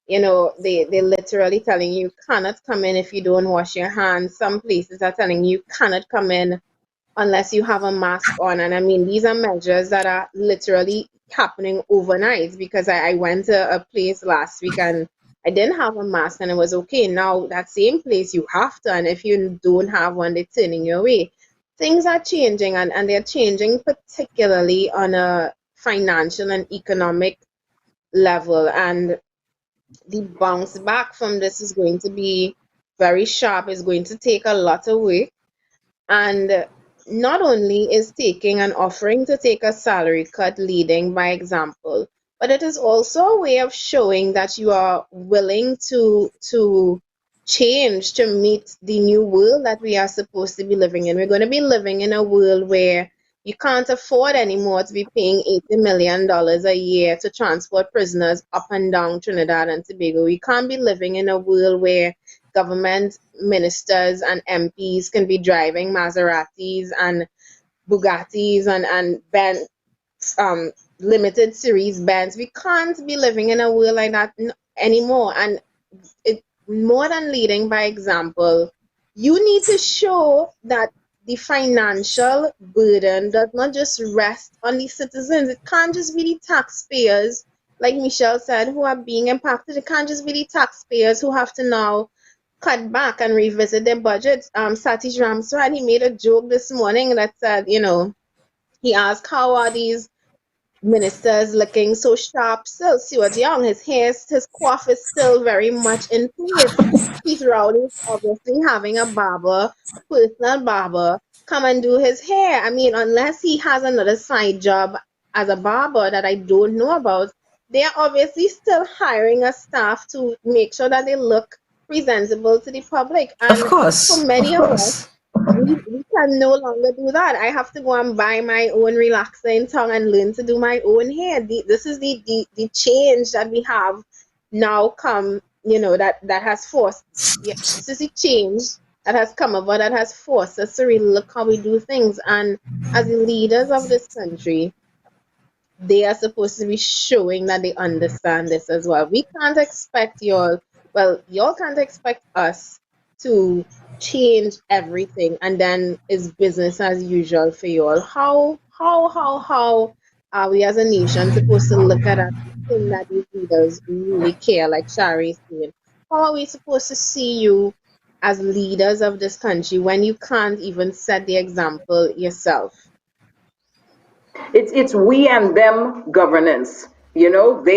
they literally telling you cannot come in if you don't wash your hands. Some places are telling you cannot come in unless you have a mask on. And I mean, these are measures that are literally happening overnight because I went to a place last week and I didn't have a mask and it was okay. Now, that same place you have to, and if you don't have one, they're turning you away. Things are changing, and they're changing particularly on a financial and economic level. And the bounce back from this is going to be very sharp, is going to take a lot of work. And not only is taking and offering to take a salary cut leading by example, but it is also a way of showing that you are willing to change to meet the new world that we are supposed to be living in. We're going to be living in a world where you can't afford anymore to be paying $80 million a year to transport prisoners up and down Trinidad and Tobago. We can't be living in a world where government ministers and MPs can be driving Maseratis and Bugattis and um, limited series bands. We can't be living in a world like that anymore. And it more than leading by example, you need to show that the financial burden does not just rest on the citizens. It can't just be the taxpayers, like Michelle said, who are being impacted. It can't just be the taxpayers who have to now cut back and revisit their budgets. Satish Ramswad, he made a joke this morning that said, he asked, how are these ministers looking so sharp still? Stuart Young, his coif is still very much in place. Keith Rowley is obviously having a barber, personal barber, come and do his hair. I mean, unless he has another side job as a barber that I don't know about, they are obviously still hiring a staff to make sure that they look presentable to the public. And for Of many of us, course. we can no longer do that. I have to go and buy my own relaxer in tongue and learn to do my own hair. This is the change that we have now come, that has forced, yeah, this is the change that has come about that has forced us to really look how we do things. And as the leaders of this country, they are supposed to be showing that they understand this as well. We can't expect y'all can't expect us to change everything and then it's business as usual for y'all. How are we as a nation supposed to look at us and think that these leaders really care, like Shari is saying? How are we supposed to see you as leaders of this country when you can't even set the example yourself? It's we and them governance. They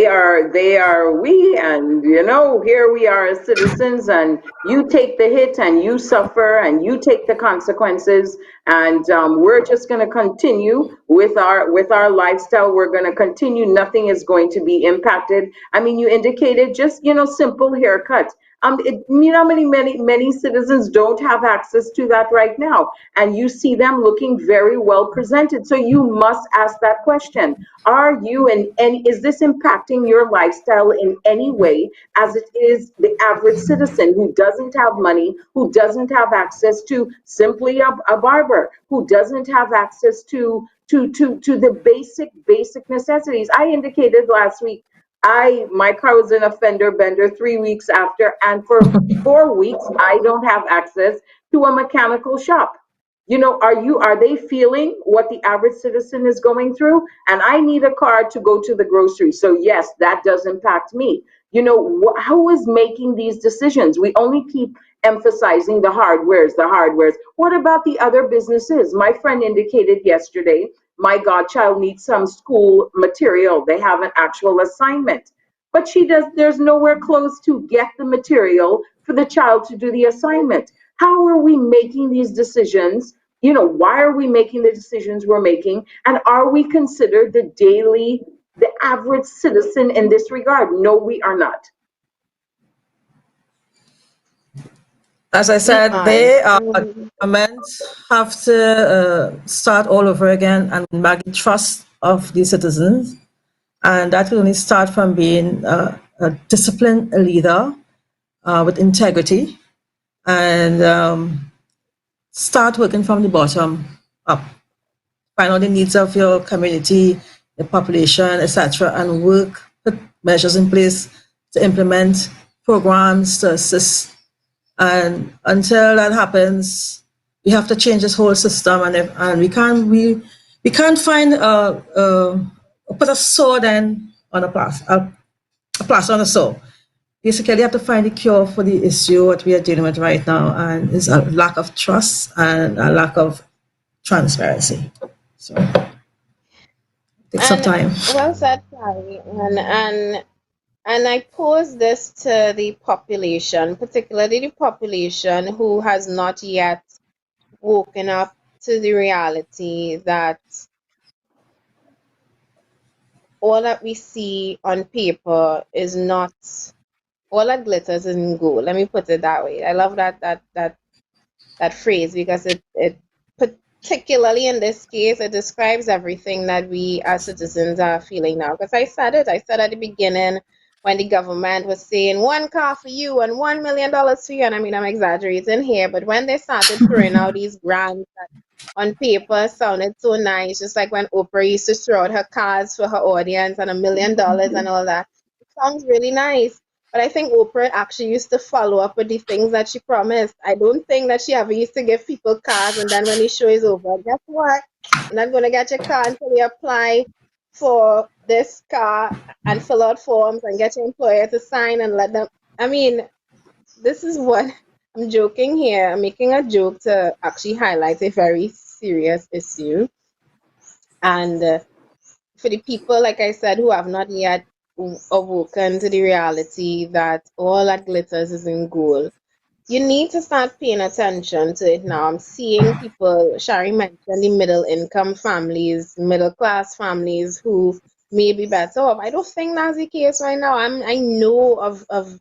are we, and here we are as citizens, and you take the hit and you suffer and you take the consequences, and we're just going to continue with our lifestyle. We're going to continue. Nothing is going to be impacted. I mean, you indicated just simple haircut. Many citizens don't have access to that right now, and you see them looking very well presented. So you must ask that question: Are you and is this impacting your lifestyle in any way, as it is the average citizen who doesn't have money, who doesn't have access to simply a barber, who doesn't have access to the basic necessities? I indicated last week my car was in a fender bender 3 weeks after, and for 4 weeks I don't have access to a mechanical shop. Are they feeling what the average citizen is going through? And I need a car to go to the grocery. So yes, that does impact me. Who is making these decisions? We only keep emphasizing the hardwares. What about the other businesses? My friend indicated yesterday, my godchild needs some school material. They have an actual assignment, but there's nowhere close to get the material for the child to do the assignment. How are we making these decisions? Why are we making the decisions we're making? And are we considered the average citizen in this regard? No, we are not. As I We said, aren't. they governments have to start all over again and back the trust of the citizens, and that will only start from being a disciplined leader with integrity, and start working from the bottom up. Find out the needs of your community, the population, etc., and put measures in place to implement programs to assist. And until that happens, we have to change this whole system, and we can't find put a sword on a plaster on a sore. Basically, you have to find a cure for the issue what we are dealing with right now, and it's a lack of trust and a lack of transparency. So take some And time. well said, Carrie. And I pose this to the population, particularly the population who has not yet woken up to the reality that all that we see on paper is not all that glitters in gold. Let me put it that way. I love that phrase because it particularly in this case it describes everything that we as citizens are feeling now. Because I said at the beginning when the government was saying one car for you and $1 million for you, and I mean I'm exaggerating here, but when they started throwing out these grants on paper sounded so nice, just like when Oprah used to throw out her cars for her audience and $1 million and all that. It sounds really nice. But I think Oprah actually used to follow up with the things that she promised. I don't think that she ever used to give people cars and then when the show is over, guess what? You're not going to get your car until you apply for this car and fill out forms and get your employer to sign and let them. I mean, this is what I'm joking here. I'm making a joke to actually highlight a very serious issue. And for the people, like I said, who have not yet awoken to the reality that all that glitters is in gold, you need to start paying attention to it now. I'm seeing people, Shari mentioned the middle income families, middle class families who may be better off. I don't think that's the case right now. I know of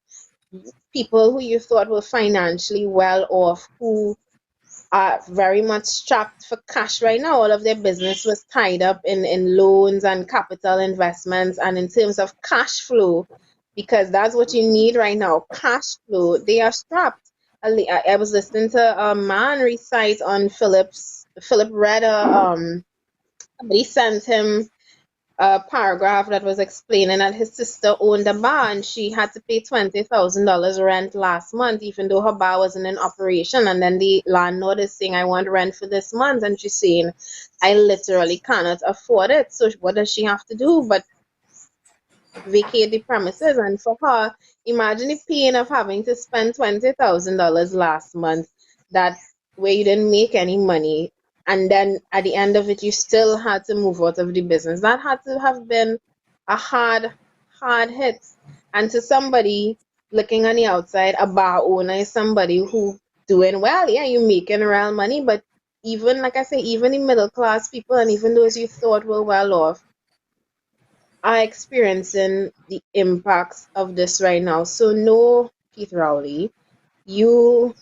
people who you thought were financially well off who are very much strapped for cash right now. All of their business was tied up in loans and capital investments and in terms of cash flow, because that's what you need right now, cash flow. They are strapped. I was listening to a man recite on Philip read somebody sent him a paragraph that was explaining that his sister owned a bar and she had to pay $20,000 rent last month, even though her bar wasn't in operation. And then the landlord is saying, I want rent for this month. And she's saying, I literally cannot afford it. So what does she have to do but vacate the premises? And for her, imagine the pain of having to spend $20,000 last month, that where you didn't make any money, and then at the end of it, you still had to move out of the business. That had to have been a hard hit. And to somebody looking on the outside, a bar owner is somebody who doing well. Yeah, you're making real money, but even like I say, even the middle class people and even those you thought were well off are experiencing the impacts of this right now. So no, Keith Rowley, you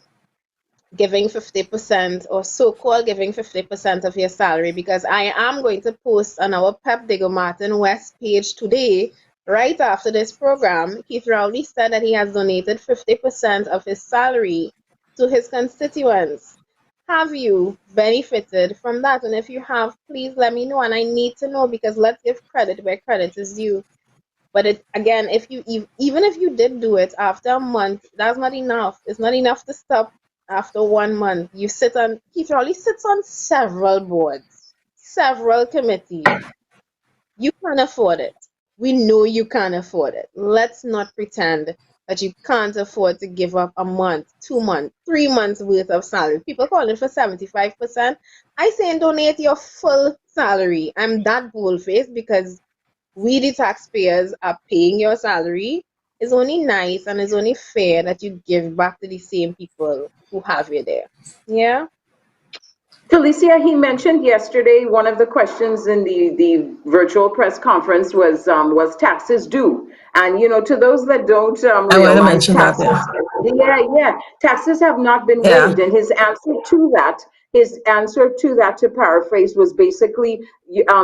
giving 50% or so-called giving 50% of your salary, because I am going to post on our Pep Digo Martin West page today, right after this program. Keith Rowley said that he has donated 50% of his salary to his constituents. Have you benefited from that? And if you have, please let me know. And I need to know, because let's give credit where credit is due. But it again, if you even if you did do it after a month, that's not enough. It's not enough to stop after 1 month. You sit on Keith Rowley sits on several boards, several committees. You can't afford it. we know you can't afford it. Let's not pretend that you can't afford to give up a month, 2 months, 3 months worth of salary. People calling for 75%. I say donate your full salary. I'm that bold faced because we, the taxpayers, are paying your salary. It's only nice and it's only fair that you give back to the same people who have you there. Yeah. Felicia, he mentioned yesterday one of the questions in the virtual press conference was taxes due. And to those that don't I want to realize mention that. taxes, Yeah. yeah, taxes have not been Yeah. waived. And his answer to that, to paraphrase, was basically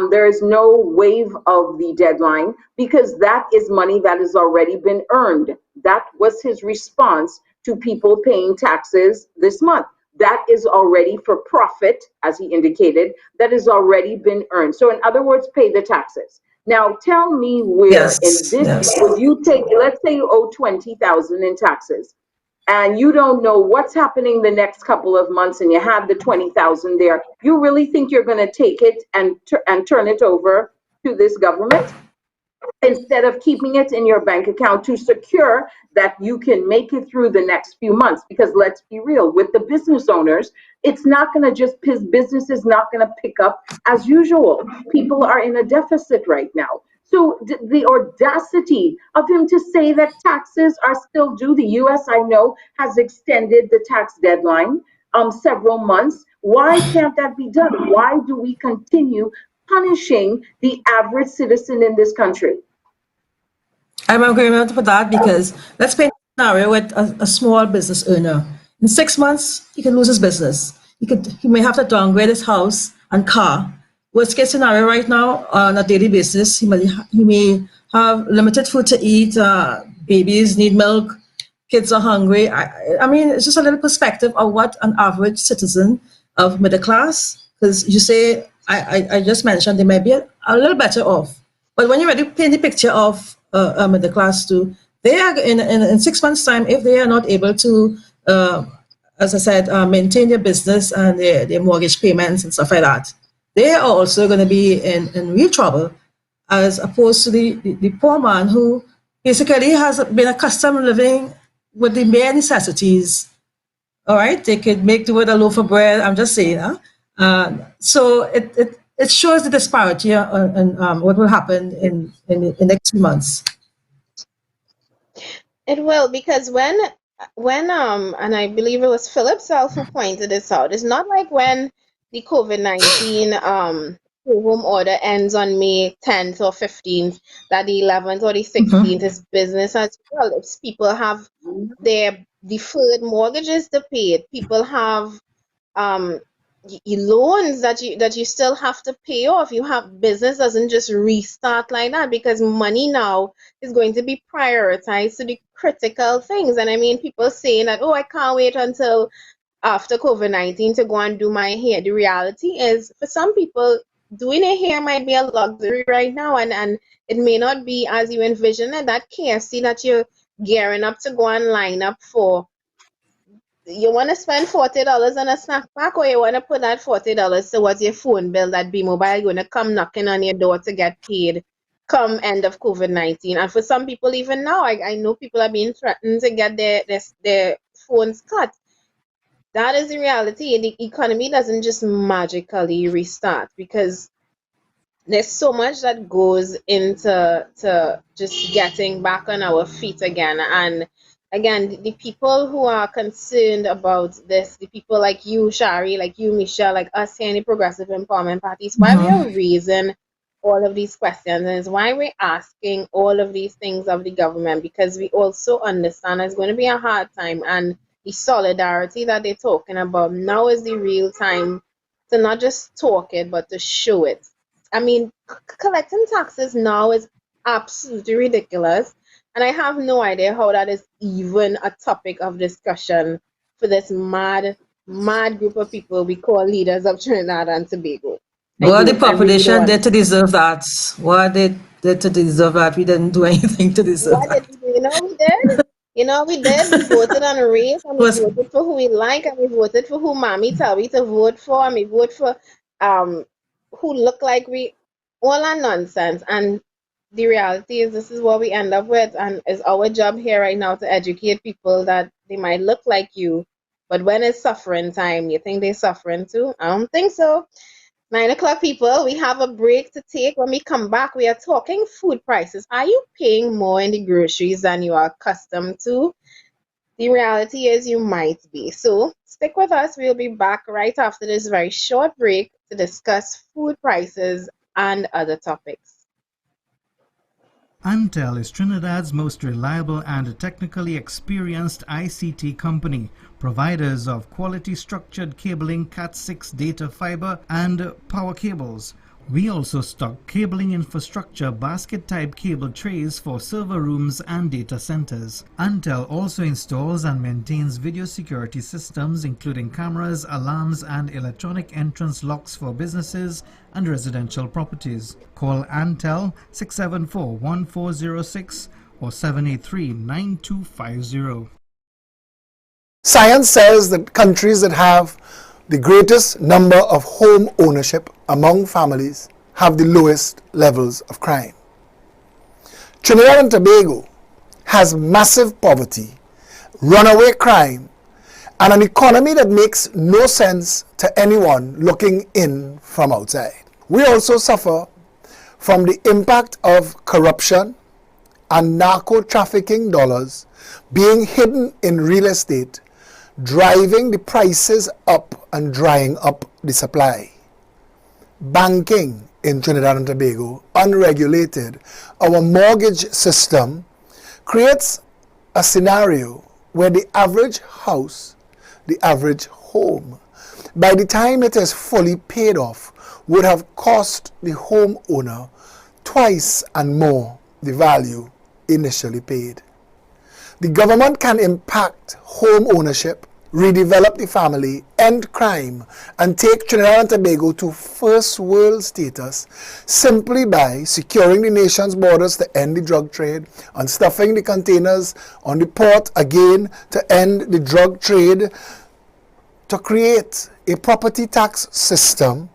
there is no waive of the deadline because that is money that has already been earned. That was his response to people paying taxes this month. That is already for profit, as he indicated, that has already been earned. So, in other words, pay the taxes. Now, tell me where in Yes. this Yes. would you take, let's say you owe 20,000 in taxes and you don't know what's happening the next couple of months and you have the 20,000 there. You really think you're going to take it and turn it over to this government? Instead of keeping it in your bank account to secure that you can make it through the next few months. Because let's be real, with the business owners, it's not going to just, business is not going to pick up as usual. People are in a deficit right now. So the audacity of him to say that taxes are still due. The US, I know, has extended the tax deadline several months. Why can't that be done? Why do we continue punishing the average citizen in this country? I'm in agreement with that because let's paint a scenario with a small business owner. In 6 months, he can lose his business. He may have to downgrade his house and car. Worst case scenario right now, on a daily basis, he may have limited food to eat. Babies need milk. Kids are hungry. I mean, it's just a little perspective of what an average citizen of middle class, because you say, I just mentioned they might be a little better off. But when you already paint the picture of middle class too, they are in 6 months' time, if they are not able to, as I said, maintain their business and their mortgage payments and stuff like that, they are also going to be in real trouble as opposed to the poor man who basically has been accustomed living with the bare necessities. All right, they could make do with a loaf of bread. I'm just saying, huh? So it shows the disparity on what will happen in the next few months. It will because when and I believe it was Philip self who pointed this out. It's not like when the COVID-19 home order ends on May 10th or 15th, that the 11th or the 16th is business as well. If people have their deferred mortgages to pay, people have um loans that you still have to pay off. You have business doesn't just restart like that because money now is going to be prioritized to the critical things. And I mean, people saying that, oh, I can't wait until after COVID-19 to go and do my hair. The reality is, for some people, doing a hair might be a luxury right now, and it may not be as you envision it. That KFC that you're gearing up to go and line up for, you want to spend $40 on a snack pack, or you want to put that $40 towards your phone bill that B Mobile going to come knocking on your door to get paid come end of COVID-19. And for some people, even now, I know people are being threatened to get their phones cut. That is the reality. The economy doesn't just magically restart because there's so much that goes into just getting back on our feet again. And again, the people who are concerned about this, the people like you, Shari, like you, Michelle, like us here in the Progressive Empowerment Parties, why we are raising all of these questions, and it's why we're asking all of these things of the government, because we also understand it's going to be a hard time, and the solidarity that they're talking about now is the real time to not just talk it but to show it. I mean, collecting taxes now is absolutely ridiculous, and I have no idea how that is even a topic of discussion for this mad group of people we call leaders of Trinidad and Tobago. What the I really don't population did to understand. deserve that? What they did to deserve that? We didn't do anything to deserve What did that. we do? You know we did? You know we did? We voted on a race, and we Was voted for who we like, and we voted for who mommy tell we to vote for, and we vote for um who look like we, all are nonsense. And the reality is this is what we end up with, and it's our job here right now to educate people that they might look like you, but when it's suffering time, you think they're suffering too? I don't think so. 9 o'clock, people. We have a break to take. When we come back, we are talking food prices. Are you paying more in the groceries than you are accustomed to? The reality is you might be. So stick with us. We'll be back right after this very short break to discuss food prices and other topics. Antel is Trinidad's most reliable and technically experienced ICT company, providers of quality structured cabling, Cat6 data fiber, and power cables. We also stock cabling infrastructure basket-type cable trays for server rooms and data centers. Antel also installs and maintains video security systems including cameras, alarms, and electronic entrance locks for businesses and residential properties. Call Antel 674-1406 or 783-9250. Science says that countries that have the greatest number of home ownership among families have the lowest levels of crime. Trinidad and Tobago has massive poverty, runaway crime, and an economy that makes no sense to anyone looking in from outside. We also suffer from the impact of corruption and narco-trafficking dollars being hidden in real estate, driving the prices up and drying up the supply. Banking in Trinidad and Tobago, unregulated, our mortgage system creates a scenario where the average house, the average home, by the time it is fully paid off, would have cost the homeowner twice and more the value initially paid. The government can impact home ownership, redevelop the family, end crime, and take Trinidad and Tobago to first world status simply by securing the nation's borders to end the drug trade and stuffing the containers on the port again to end the drug trade, to create a property tax system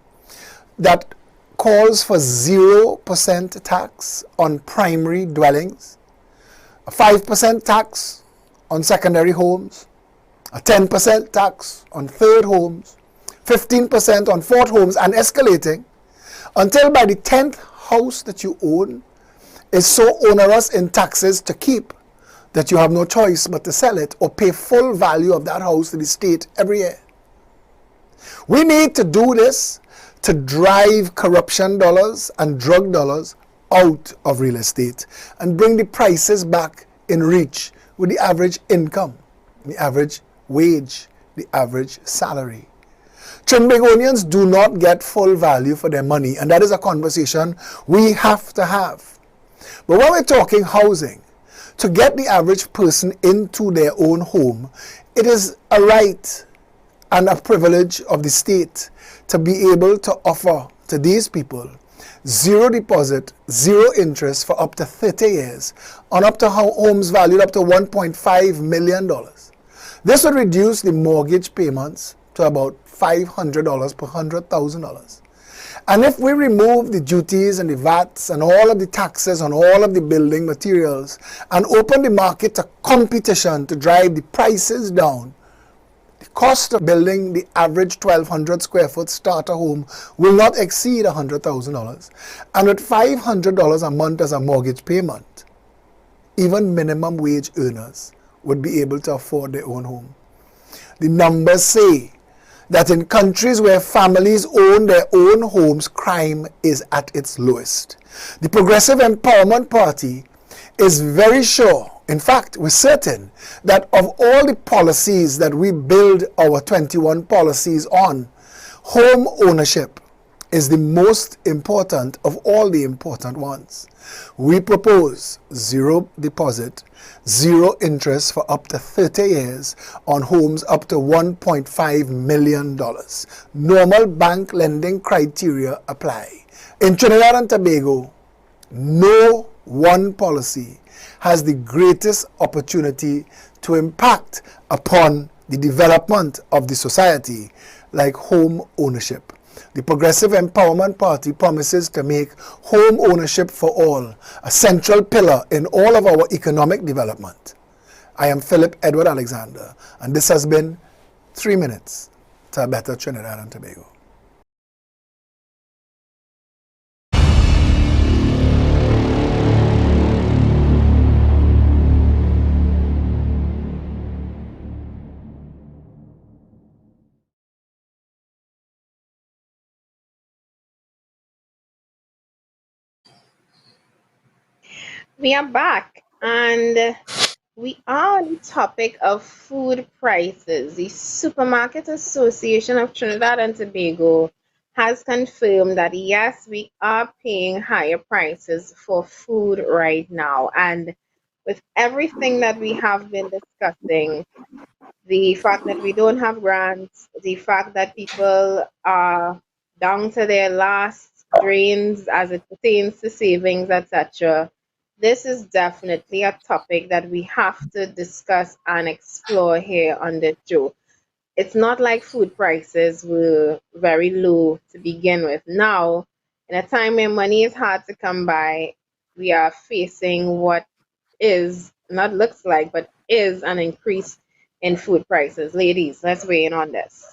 that calls for 0% tax on primary dwellings, a 5% tax on secondary homes, a 10% tax on third homes, 15% on fourth homes, and escalating until by the 10th house that you own is so onerous in taxes to keep that you have no choice but to sell it or pay full value of that house to the state every year. We need to do this to drive corruption dollars and drug dollars out of real estate and bring the prices back in reach with the average income, the average wage, the average salary. Trinbagonians do not get full value for their money, and that is a conversation we have to have. But when we're talking housing, to get the average person into their own home, it is a right and a privilege of the state to be able to offer to these people zero deposit, zero interest for up to 30 years on up to homes valued up to $1.5 million. This would reduce the mortgage payments to about $500 per $100,000. And if we remove the duties and the VATs and all of the taxes on all of the building materials and open the market to competition to drive the prices down, the cost of building the average 1,200 square foot starter home will not exceed $100,000. And with $500 a month as a mortgage payment, even minimum wage earners would be able to afford their own home. The numbers say that in countries where families own their own homes, crime is at its lowest. The Progressive Empowerment Party is very sure, in fact, we're certain, that of all the policies that we build our 21 policies on, home ownership is the most important of all the important ones. We propose zero deposit, zero interest for up to 30 years on homes up to $1.5 million. Normal bank lending criteria apply. In Trinidad and Tobago, no one policy has the greatest opportunity to impact upon the development of the society like home ownership. the Progressive Empowerment Party promises to make home ownership for all a central pillar in all of our economic development. I am Philip Edward Alexander, and this has been 3 Minutes to a Better Trinidad and Tobago. We are back and we are on the topic of food prices. The Supermarket Association of Trinidad and Tobago has confirmed that yes, we are paying higher prices for food right now. And with everything that we have been discussing, the fact that we don't have grants, the fact that people are down to their last drains as it pertains to savings, etc. This is definitely a topic that we have to discuss and explore here on the show. It's not like food prices were very low to begin with. Now, in a time when money is hard to come by, we are facing what is not looks like, but is an increase in food prices. Ladies, let's weigh in on this.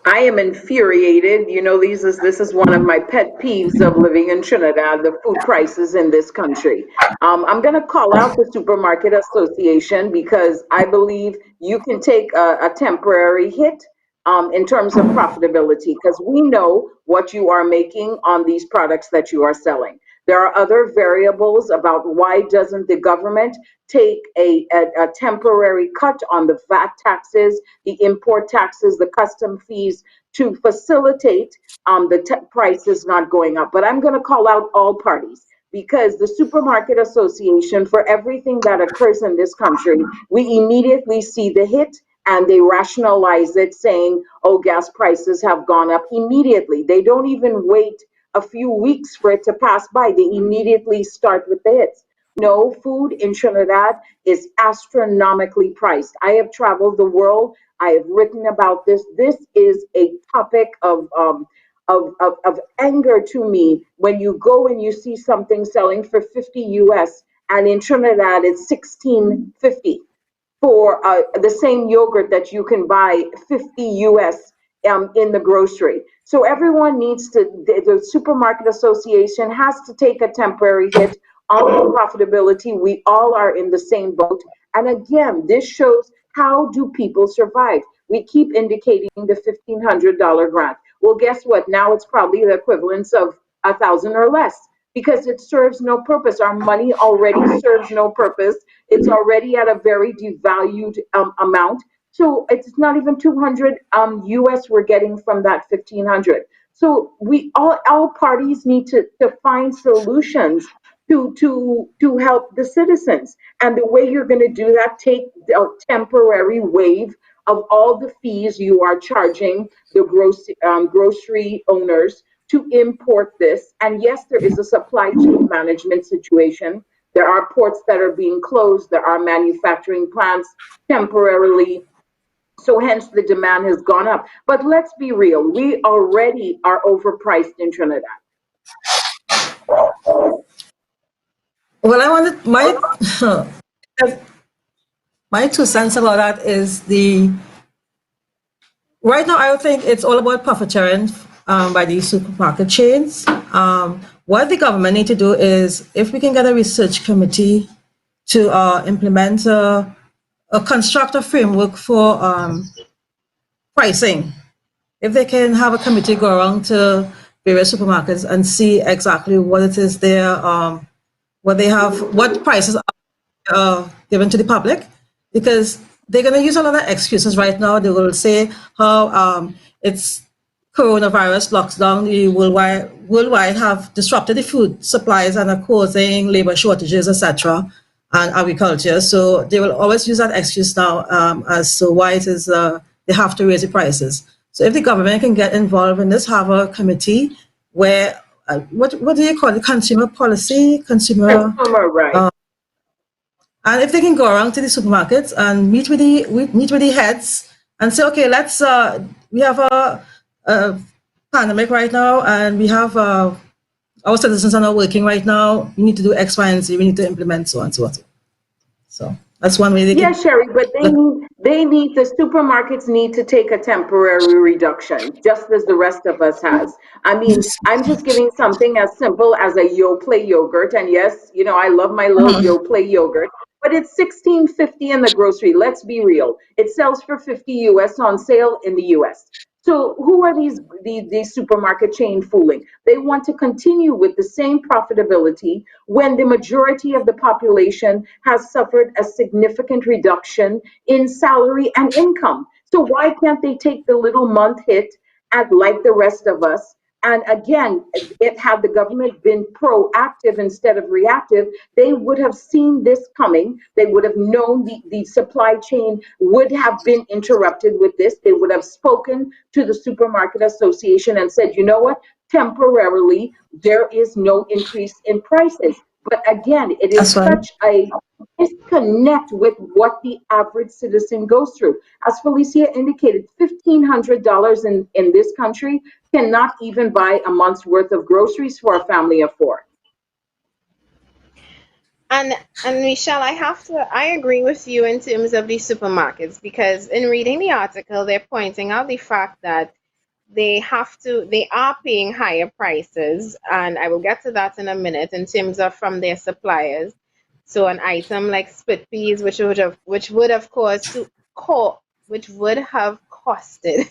I am infuriated. You know, this is one of my pet peeves of living in Trinidad, the food prices in this country. I'm going to call out the Supermarket Association because I believe you can take a temporary hit in terms of profitability because we know what you are making on these products that you are selling. There are other variables about why doesn't the government take a temporary cut on the VAT taxes, the import taxes, the custom fees to facilitate prices not going up. But I'm going to call out all parties because the Supermarket Association, for everything that occurs in this country, we immediately see the hit and they rationalize it saying, oh, gas prices have gone up immediately. They don't even wait a few weeks for it to pass by. They immediately start with the hits. No, food in Trinidad is astronomically priced. I have traveled the world. I have written about this. This is a topic of anger to me when you go and you see something selling for 50 US and in Trinidad it's 16.50 for the same yogurt that you can buy 50 US in the grocery. So everyone needs to, the Supermarket Association has to take a temporary hit on the profitability. We all are in the same boat. And again, this shows how do people survive? We keep indicating the $1,500 grant. Well, guess what? Now it's probably the equivalence of 1,000 or less because it serves no purpose. Our money already serves no purpose. It's already at a very devalued amount. So it's not even 200 US we're getting from that 1,500. So we all parties need to find solutions to help the citizens. And the way you're going to do that, take a temporary waive of all the fees you are charging the grocery owners to import this. And yes, there is a supply chain management situation. There are ports that are being closed. There are manufacturing plants temporarily. So hence the demand has gone up. But let's be real, we already are overpriced in Trinidad. Well, I wanted my my 2 cents about that is the right now. I would think it's all about profit sharing by these supermarket chains. What the government need to do is, if we can get a research committee to implement a construct a framework for pricing. If they can have a committee go around to various supermarkets and see exactly what it is what they have, what prices given to the public, because they're going to use a lot of excuses right now. They will say how it's coronavirus lockdown, the worldwide have disrupted the food supplies and are causing labor shortages, etc., and agriculture. So they will always use that excuse now as to why it is they have to raise the prices. So if the government can get involved in this, have a committee where what do you call it? Consumer policy, consumer. Right. And if they can go around to the supermarkets and meet with the heads and say, okay, let's we have uh, pandemic right now, and we have our citizens are not working right now. We need to do X, Y, and Z. We need to implement so on, so on. So that's one way they Yeah, could Sherry, but look. the supermarkets need to take a temporary reduction, just as the rest of us has. I mean, I'm just giving something as simple as a Yoplait yogurt, and yes, I love my little Mhm. Yoplait yogurt, but it's 16.50 in the grocery. Let's be real. It sells for 50 US on sale in the US. So who are these supermarket chain fooling? They want to continue with the same profitability when the majority of the population has suffered a significant reduction in salary and income. So why can't they take the little month hit and like the rest of us? And again, it had the government been proactive instead of reactive, they would have seen this coming. They would have known the supply chain would have been interrupted with this. They would have spoken to the supermarket association and said, you know what? Temporarily, there is no increase in prices. But again, it That's is why. such a disconnect with what the average citizen goes through. As Felicia indicated, $1,500 in this country cannot even buy a month's worth of groceries for a family of four. And Michelle, I agree with you in terms of the supermarkets because in reading the article, they're pointing out the fact that they are paying higher prices, and I will get to that in a minute in terms of from their suppliers. So an item like split peas, which would have cost to co which would have costed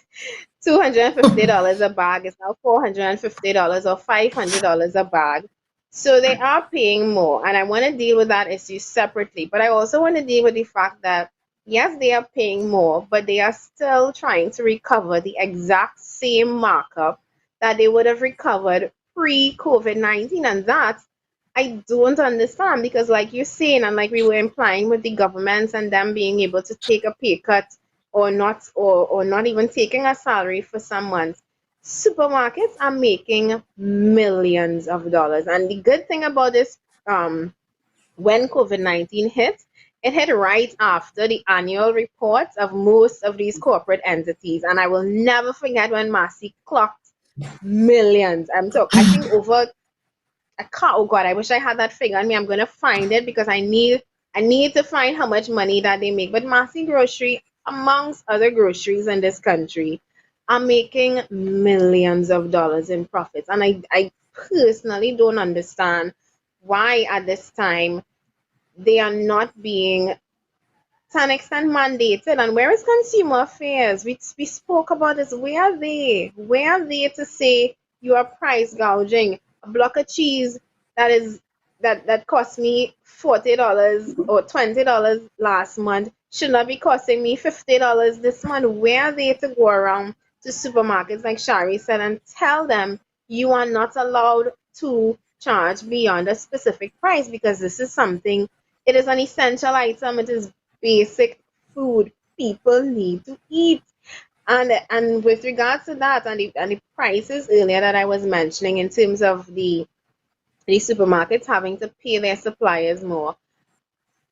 $250 a bag is now $450 or $500 a bag. So they are paying more. And I want to deal with that issue separately. But I also want to deal with the fact that, yes, they are paying more, but they are still trying to recover the exact same markup that they would have recovered pre COVID-19. And that I don't understand because, like you're saying, and like we were implying with the governments and them being able to take a pay cut or not even taking a salary for some months, supermarkets are making millions of dollars. And the good thing about this, when COVID-19 hit, it hit right after the annual reports of most of these corporate entities. And I will never forget when Massey clocked millions. I think over I can't. Oh God, I wish I had that figure on me. I'm gonna find it because I need to find how much money that they make. But Massey Grocery, amongst other groceries in this country, are making millions of dollars in profits. And I personally don't understand why at this time they are not being to an extent mandated. And where is consumer affairs? We spoke about this. Where are they? Where are they to say you are price gouging? A block of cheese that is that cost me $40 or $20 last month should not be costing me $50 this month. Where are they to go around to supermarkets like Shari said and tell them you are not allowed to charge beyond a specific price because this is something, it is an essential item. It is basic food people need to eat. And with regards to that and the prices earlier that I was mentioning in terms of the supermarkets having to pay their suppliers more,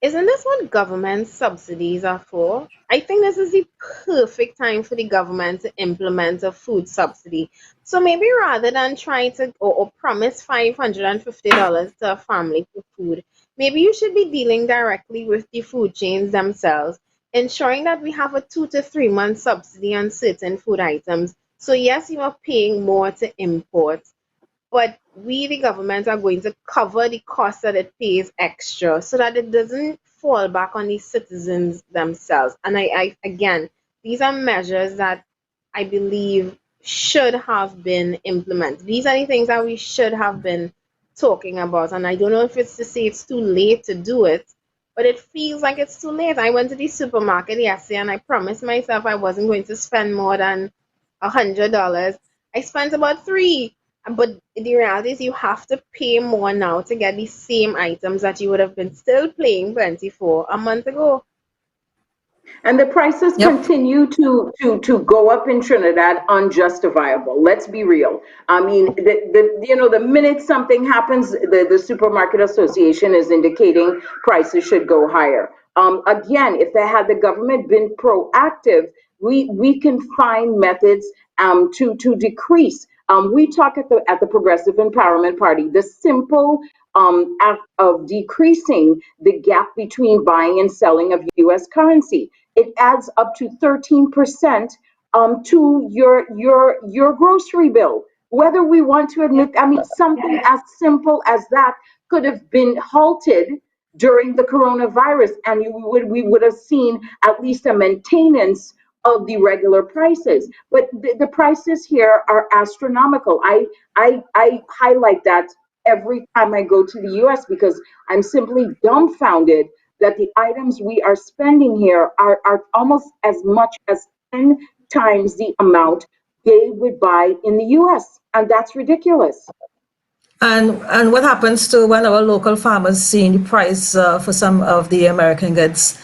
isn't this what government subsidies are for? I think this is the perfect time for the government to implement a food subsidy. So maybe rather than trying to or promise $550 to a family for food, maybe you should be dealing directly with the food chains themselves, ensuring that we have a 2 to 3 month subsidy on certain food items. So yes, you are paying more to import, but we, the government, are going to cover the cost that it pays extra so that it doesn't fall back on the citizens themselves. And again, these are measures that I believe should have been implemented. These are the things that we should have been talking about. And I don't know if it's to say it's too late to do it, but it feels like it's too late. I went to the supermarket yesterday and I promised myself I wasn't going to spend more than $100. I spent about three. But the reality is you have to pay more now to get the same items that you would have been still paying plenty for a month ago. And the prices Yep. continue to go up in Trinidad unjustifiable. Let's be real. I mean, the minute something happens, the supermarket association is indicating prices should go higher. Again, if they had the government been proactive, we can find methods to decrease. We talk at the Progressive Empowerment Party the simple act of decreasing the gap between buying and selling of U.S. currency. It adds up to 13% to your grocery bill. Whether we want to admit, I mean, something as simple as that could have been halted during the coronavirus, and we would have seen at least a maintenance of the regular prices. But the prices here are astronomical. I highlight that every time I go to the U.S. because I'm simply dumbfounded that the items we are spending here are almost as much as 10 times the amount they would buy in the U.S. And that's ridiculous. And what happens to when our local farmers see the price for some of the American goods?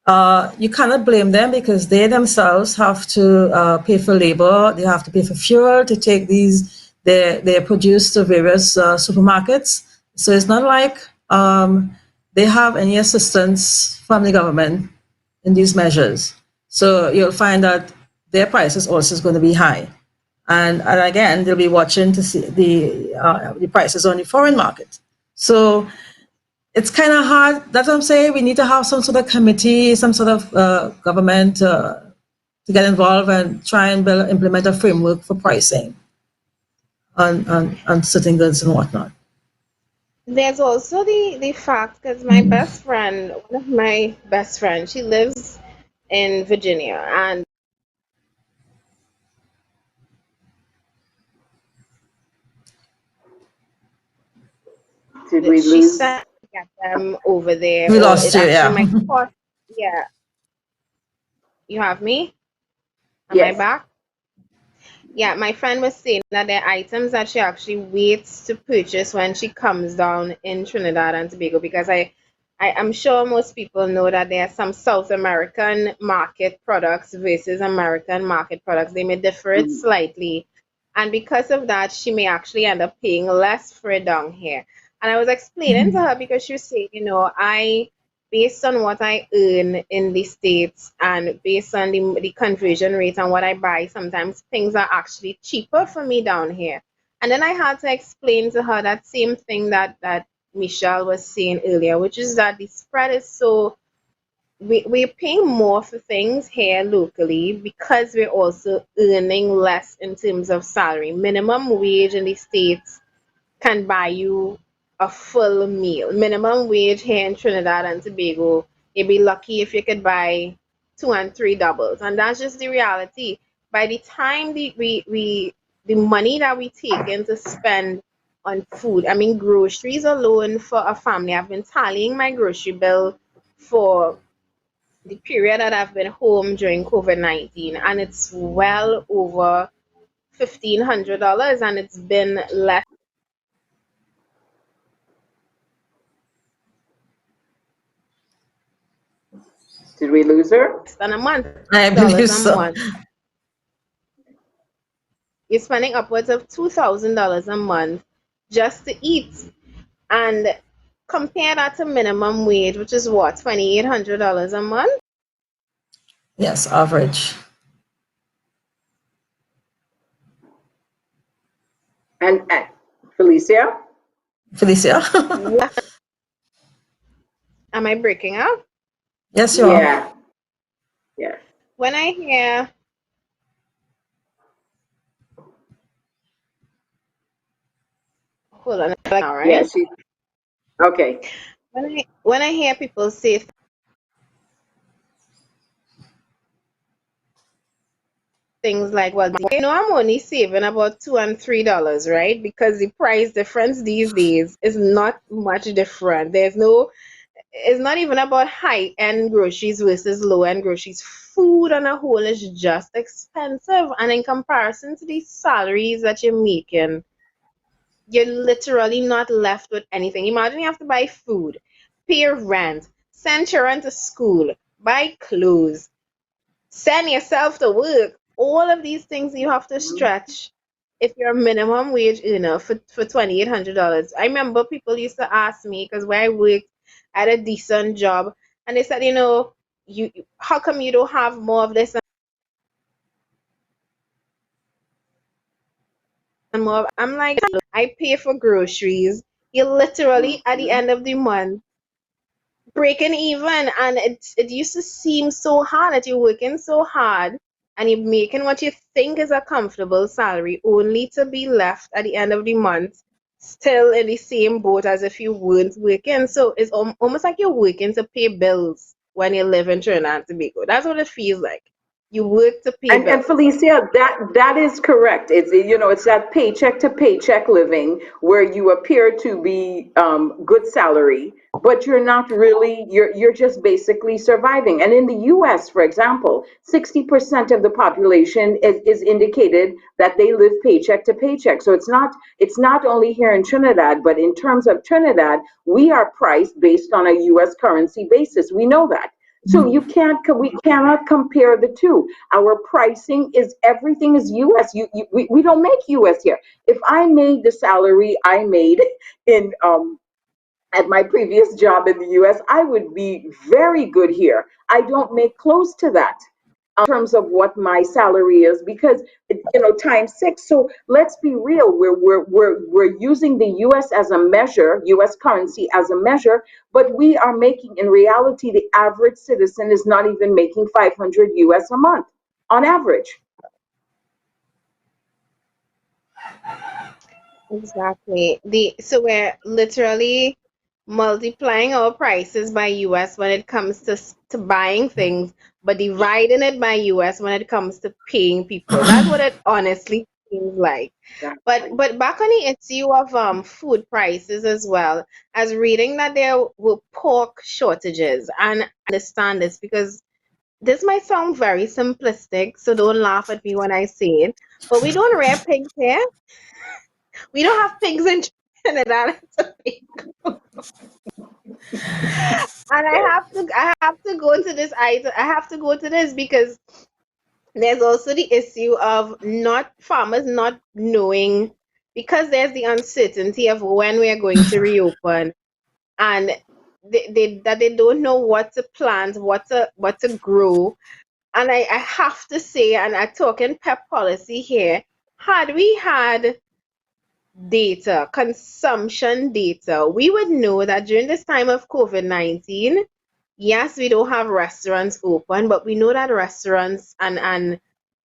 You cannot blame them because they themselves have to pay for labor. They have to pay for fuel to take their produce to various supermarkets. So it's not like they have any assistance from the government in these measures. So you'll find that their prices also is going to be high. And again, they'll be watching to see the prices on the foreign market. So it's kind of hard. That's what I'm saying. We need to have some sort of committee, some sort of government to get involved and try and implement a framework for pricing on certain goods and whatnot. There's also the fact because my best friend, one of my best friends, she lives in Virginia, and Did we she lose? said to get them over there, We or lost it you, actually yeah. might cost. Yeah, you have me. Am I Yes. back? Yeah, my friend was saying that there are items that she actually waits to purchase when she comes down in Trinidad and Tobago because I'm sure most people know that there are some South American market products versus American market products. They may differ it Mhm. slightly. And because of that, she may actually end up paying less for it down here. And I was explaining to her because she was saying, based on what I earn in the States and based on the conversion rate and what I buy, sometimes things are actually cheaper for me down here. And then I had to explain to her that same thing that Michelle was saying earlier, which is that the spread is so we're paying more for things here locally because we're also earning less in terms of salary. Minimum wage in the States can buy you a full meal. Minimum wage here in Trinidad and Tobago, you'd be lucky if you could buy two and three doubles. And that's just the reality. By the time the money that we take in to spend on food, I mean groceries alone for a family, I've been tallying my grocery bill for the period that I've been home during COVID-19, and it's well over $1,500, and it's been less Did we lose her? than a month. I believe Dollars a so. month. You're spending upwards of $2,000 a month just to eat, and compare that to minimum wage, which is what, $2,800 a month. Yes, average. And Felicia? Felicia? Am I breaking up? Yes, you are. Yeah. Yeah. When I hear hold on, all Yeah. right. Okay. When I hear people say things like, well, I'm only saving about $2 and $3, right? Because the price difference these days is not much different. It's not even about high end groceries versus low end groceries. Food on a whole is just expensive. And in comparison to the salaries that you're making, you're literally not left with anything. Imagine you have to buy food, pay your rent, send children to school, buy clothes, send yourself to work. All of these things you have to stretch if you're a minimum wage earner for $2,800. I remember people used to ask me because where I worked, I had a decent job, and they said, how come you don't have more of this? more. I'm like, I pay for groceries. You literally at the end of the month breaking even, and it used to seem so hard that you're working so hard and you're making what you think is a comfortable salary only to be left at the end of the month still in the same boat as if you weren't working. So it's almost like you're working to pay bills when you live in Trinidad and Tobago. That's what it feels like. You work to pay And bills. Felicia, that is correct. It's that paycheck to paycheck living where you appear to be good salary, but you're not really. You're just basically surviving. And in the U.S., for example, 60% of the population is indicated that they live paycheck to paycheck. So it's not only here in Trinidad, but in terms of Trinidad, we are priced based on a U.S. currency basis. We know that. So we cannot compare the two. Our pricing is everything is US. We don't make US here. If I made the salary I made in at my previous job in the US, I would be very good here. I don't make close to that terms of what my salary is because times six. So let's be real. We're using the U.S. as a measure, U.S. currency as a measure, but we are making in reality the average citizen is not even making 500 U.S. a month on average. Exactly. So we're literally multiplying our prices by US when it comes to buying things, but dividing it by US when it comes to paying people. That's what it honestly seems like. But Exactly. but back on the issue of food prices as well, as reading that there were pork shortages, and I understand this because this might sound very simplistic, so don't laugh at me when I say it. But we don't rear pigs here. We don't have pigs in Trinidad and Tobago. And I have to go to this item. I have to go to this because there's also the issue of not farmers not knowing because there's the uncertainty of when we are going to reopen and they don't know what to plant, what to grow. And I have to say, and I talk in pep policy here, had we had data, consumption data, we would know that during this time of COVID-19, yes, we don't have restaurants open, but we know that restaurants and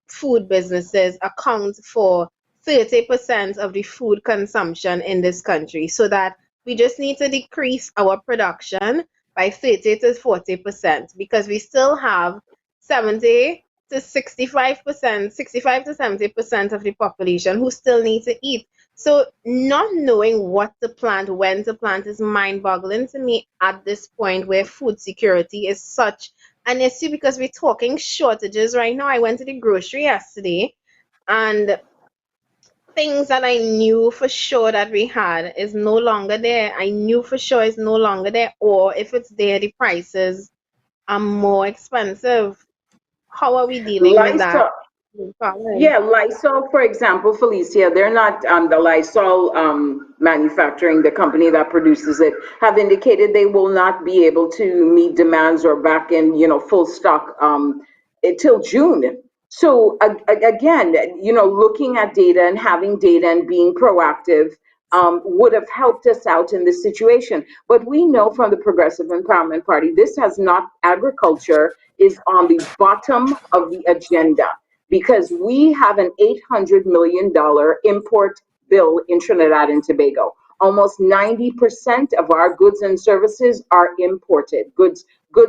food businesses account for 30% of the food consumption in this country. So that we just need to decrease our production by 30 to 40% because we still have 70 to 65%, 65 to 70% of the population who still need to eat. So not knowing what to plant, when to plant is mind-boggling to me at this point where food security is such an issue because we're talking shortages right now. I went to the grocery yesterday and things that I knew for sure that we had is no longer there. I knew for sure it's no longer there, or if it's there, the prices are more expensive. How are we dealing with that Lifestyle. moving forward? Yeah, Lysol, for example, Felicia, they're not the Lysol manufacturing, the company that produces it, have indicated they will not be able to meet demands or back in, full stock until June. So again, looking at data and having data and being proactive would have helped us out in this situation. But we know from the Progressive Empowerment Party, this has not, agriculture is on the bottom of the agenda because we have an $800 million import bill in Trinidad and Tobago. Almost 90% of our goods and services are imported. Goods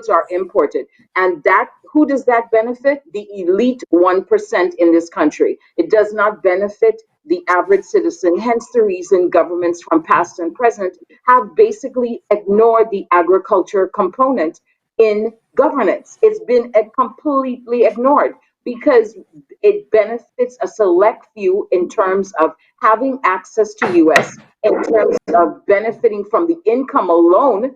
are imported. And that who does that benefit? The elite 1% in this country. It does not benefit the average citizen. Hence the reason governments from past and present have basically ignored the agriculture component in governance. It's been completely ignored because it benefits a select few in terms of having access to US, in terms of benefiting from the income alone,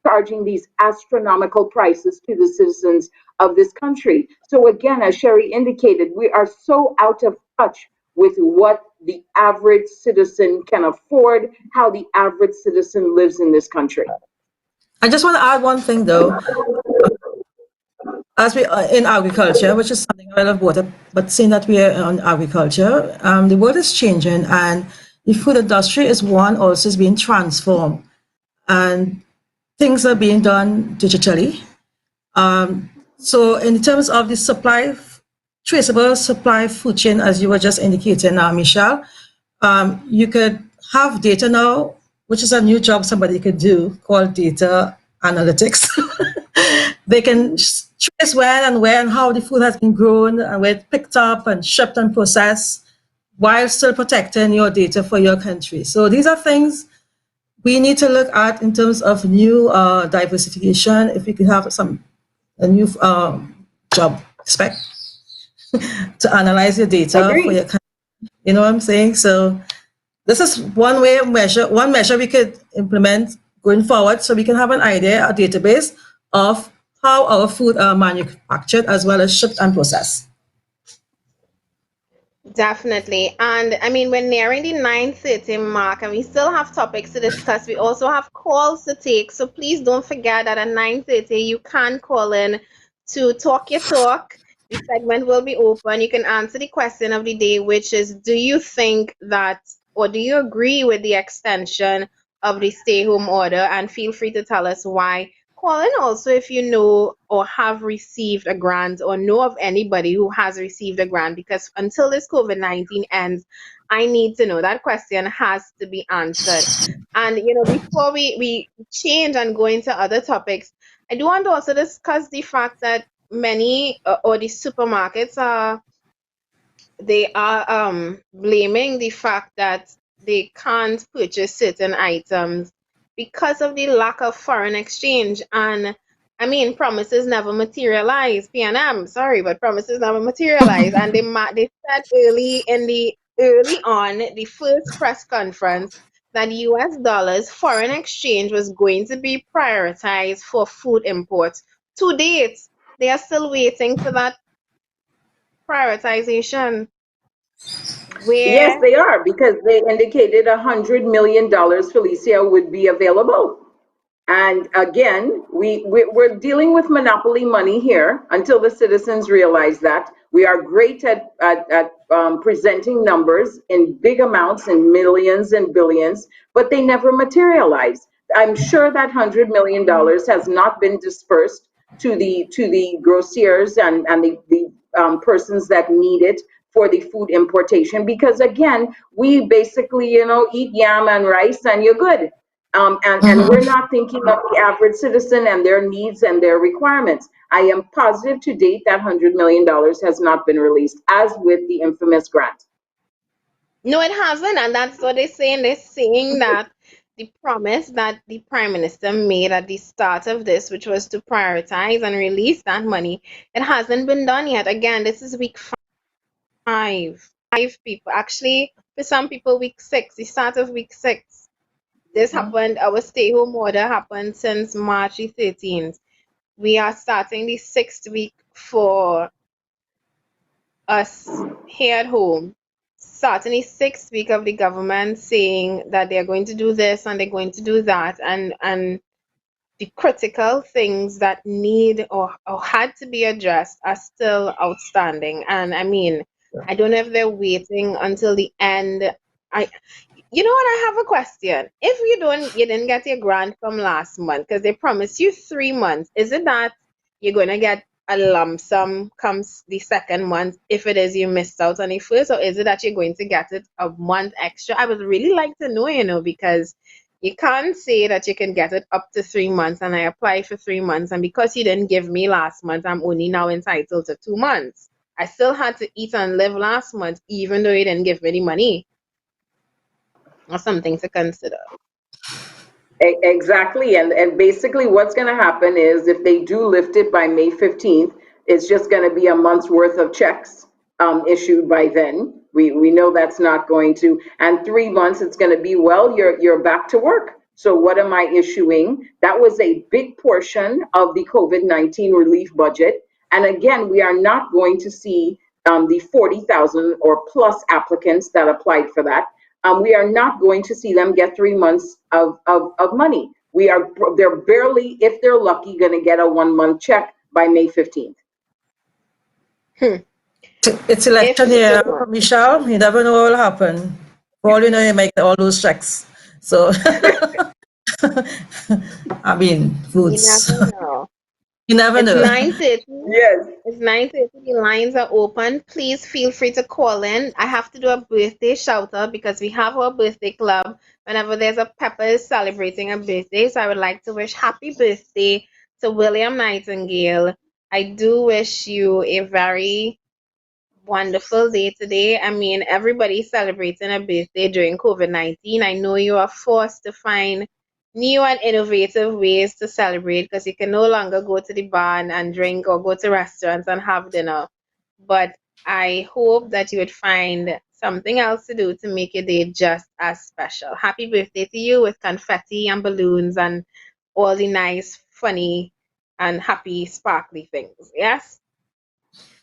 charging these astronomical prices to the citizens of this country. So again, as Sherry indicated, we are so out of touch with what the average citizen can afford, how the average citizen lives in this country. I just want to add one thing though, as we in agriculture, which is something oil of water, but seeing that we are on agriculture, the world is changing, and the food industry is one also is being transformed, and things are being done digitally. So in terms of the supply, traceable supply food chain, as you were just indicating now, Michelle, you could have data now, which is a new job somebody could do called data analytics. They can trace when and where and how the food has been grown and where it's picked up and shipped and processed while still protecting your data for your country. So these are things we need to look at in terms of new diversification. If we could have a new job spec to analyze your data for Agreed. your country. You know what I'm saying? So this is one measure we could implement going forward so we can have an idea, a database of how our food are manufactured as well as shipped and processed. Definitely. And I mean, we're nearing the 9:30 mark and we still have topics to discuss. We also have calls to take. So please don't forget that at 9:30 you can call in to talk your talk. The segment will be open. You can answer the question of the day, which is, do you think that, or do you agree with the extension of the stay home order? And feel free to tell us why. Call in also if you know or have received a grant or know of anybody who has received a grant, because until this COVID-19 ends, I need to know. That question has to be answered. And before we change and go into other topics, I do want to also discuss the fact that many or the supermarkets are blaming the fact that they can't purchase certain items because of the lack of foreign exchange. And I mean, promises never materialize. PNM, sorry, but promises never materialize. And they said early on the first press conference that US dollars foreign exchange was going to be prioritized for food imports. To date, they are still waiting for that prioritization. Yes, Where they are, because they indicated $100 million, Felicia, would be available. And again, we're dealing with monopoly money here until the citizens realize that. We are great at presenting numbers in big amounts, in millions and billions, but they never materialize. I'm sure that $100 million has not been dispersed to the grociers and the persons that need it for the food importation, because again, we basically, eat yam and rice and you're good. And we're not thinking of the average citizen and their needs and their requirements. I am positive to date that $100 million has not been released, as with the infamous grant. no, it hasn't, and that's what they're saying. They're saying that the promise that the Prime Minister made at the start of this, which was to prioritize and release that money, it hasn't been done yet. Again, this is week five. Five people. Actually, for some people, week six, the start of week six. This happened, our stay home order happened since March the 13th. We are starting the sixth week for us here at home, starting the sixth week of the government saying that they're going to do this and they're going to do that, and the critical things that need or had to be addressed are still outstanding. And I mean, I don't know if they're waiting until the end. I You know what? I have a question. If you didn't get your grant from last month because they promised you 3 months, is it that you're gonna get a lump sum comes the second month if it is you missed out on the first, or is it that you're going to get it a month extra? I would really like to know, because you can't say that you can get it up to 3 months and I applied for 3 months, and because you didn't give me last month, I'm only now entitled to 2 months. I still had to eat and live last month, even though you didn't give me the money, or something to consider. Exactly. And basically, what's going to happen is if they do lift it by May 15th, it's just going to be a month's worth of checks issued by then. We know that's not going to. And 3 months, it's going to be, well, you're back to work. So what am I issuing? That was a big portion of the COVID-19 relief budget. And again, we are not going to see the 40,000 or plus applicants that applied for that. We are not going to see them get 3 months of money. They're barely, if they're lucky, going to get a 1 month check by May 15th. Hmm. It's If election year, so, Michelle. You never know what will happen. For all you know, you make all those checks. So, I mean, you foods. never know. You never It's know. 9:30. Yes. It's 9:30. The lines are open. Please feel free to call in. I have to do a birthday shout out because we have our birthday club. Whenever there's a Pepper is celebrating a birthday, so I would like to wish happy birthday to William Nightingale. I do wish you a very wonderful day today. I mean, everybody's celebrating a birthday during COVID-19. I know you are forced to find new and innovative ways to celebrate because you can no longer go to the bar and drink or go to restaurants and have dinner. But I hope that you would find something else to do to make your day just as special. Happy birthday to you with confetti and balloons and all the nice, funny, and happy, sparkly things. Yes?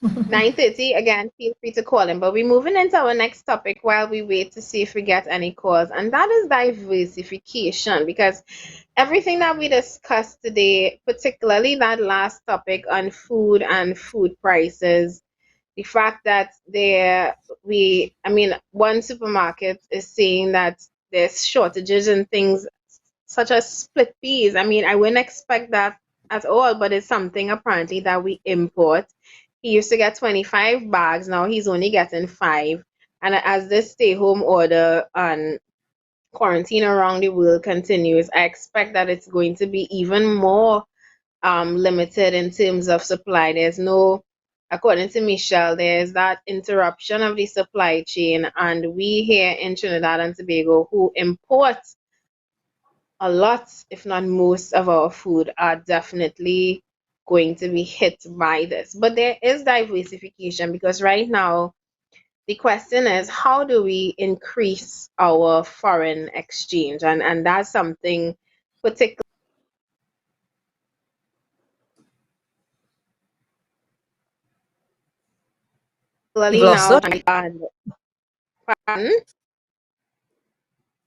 9:30 again, feel free to call in. But we're moving into our next topic while we wait to see if we get any calls, and that is diversification. Because everything that we discussed today, particularly that last topic on food and food prices, the fact that I mean, one supermarket is saying that there's shortages in things such as split peas. I mean, I wouldn't expect that at all, but it's something apparently that we import. He used to get 25 bags, now he's only getting five. And as this stay home order and quarantine around the world continues, I expect that it's going to be even more limited in terms of supply. According to Michelle, there's that interruption of the supply chain, and we here in Trinidad and Tobago who import a lot, if not most, of our food are definitely going to be hit by this. But there is diversification because right now the question is how do we increase our foreign exchange? And that's something particularly You've lost now her. and pardon?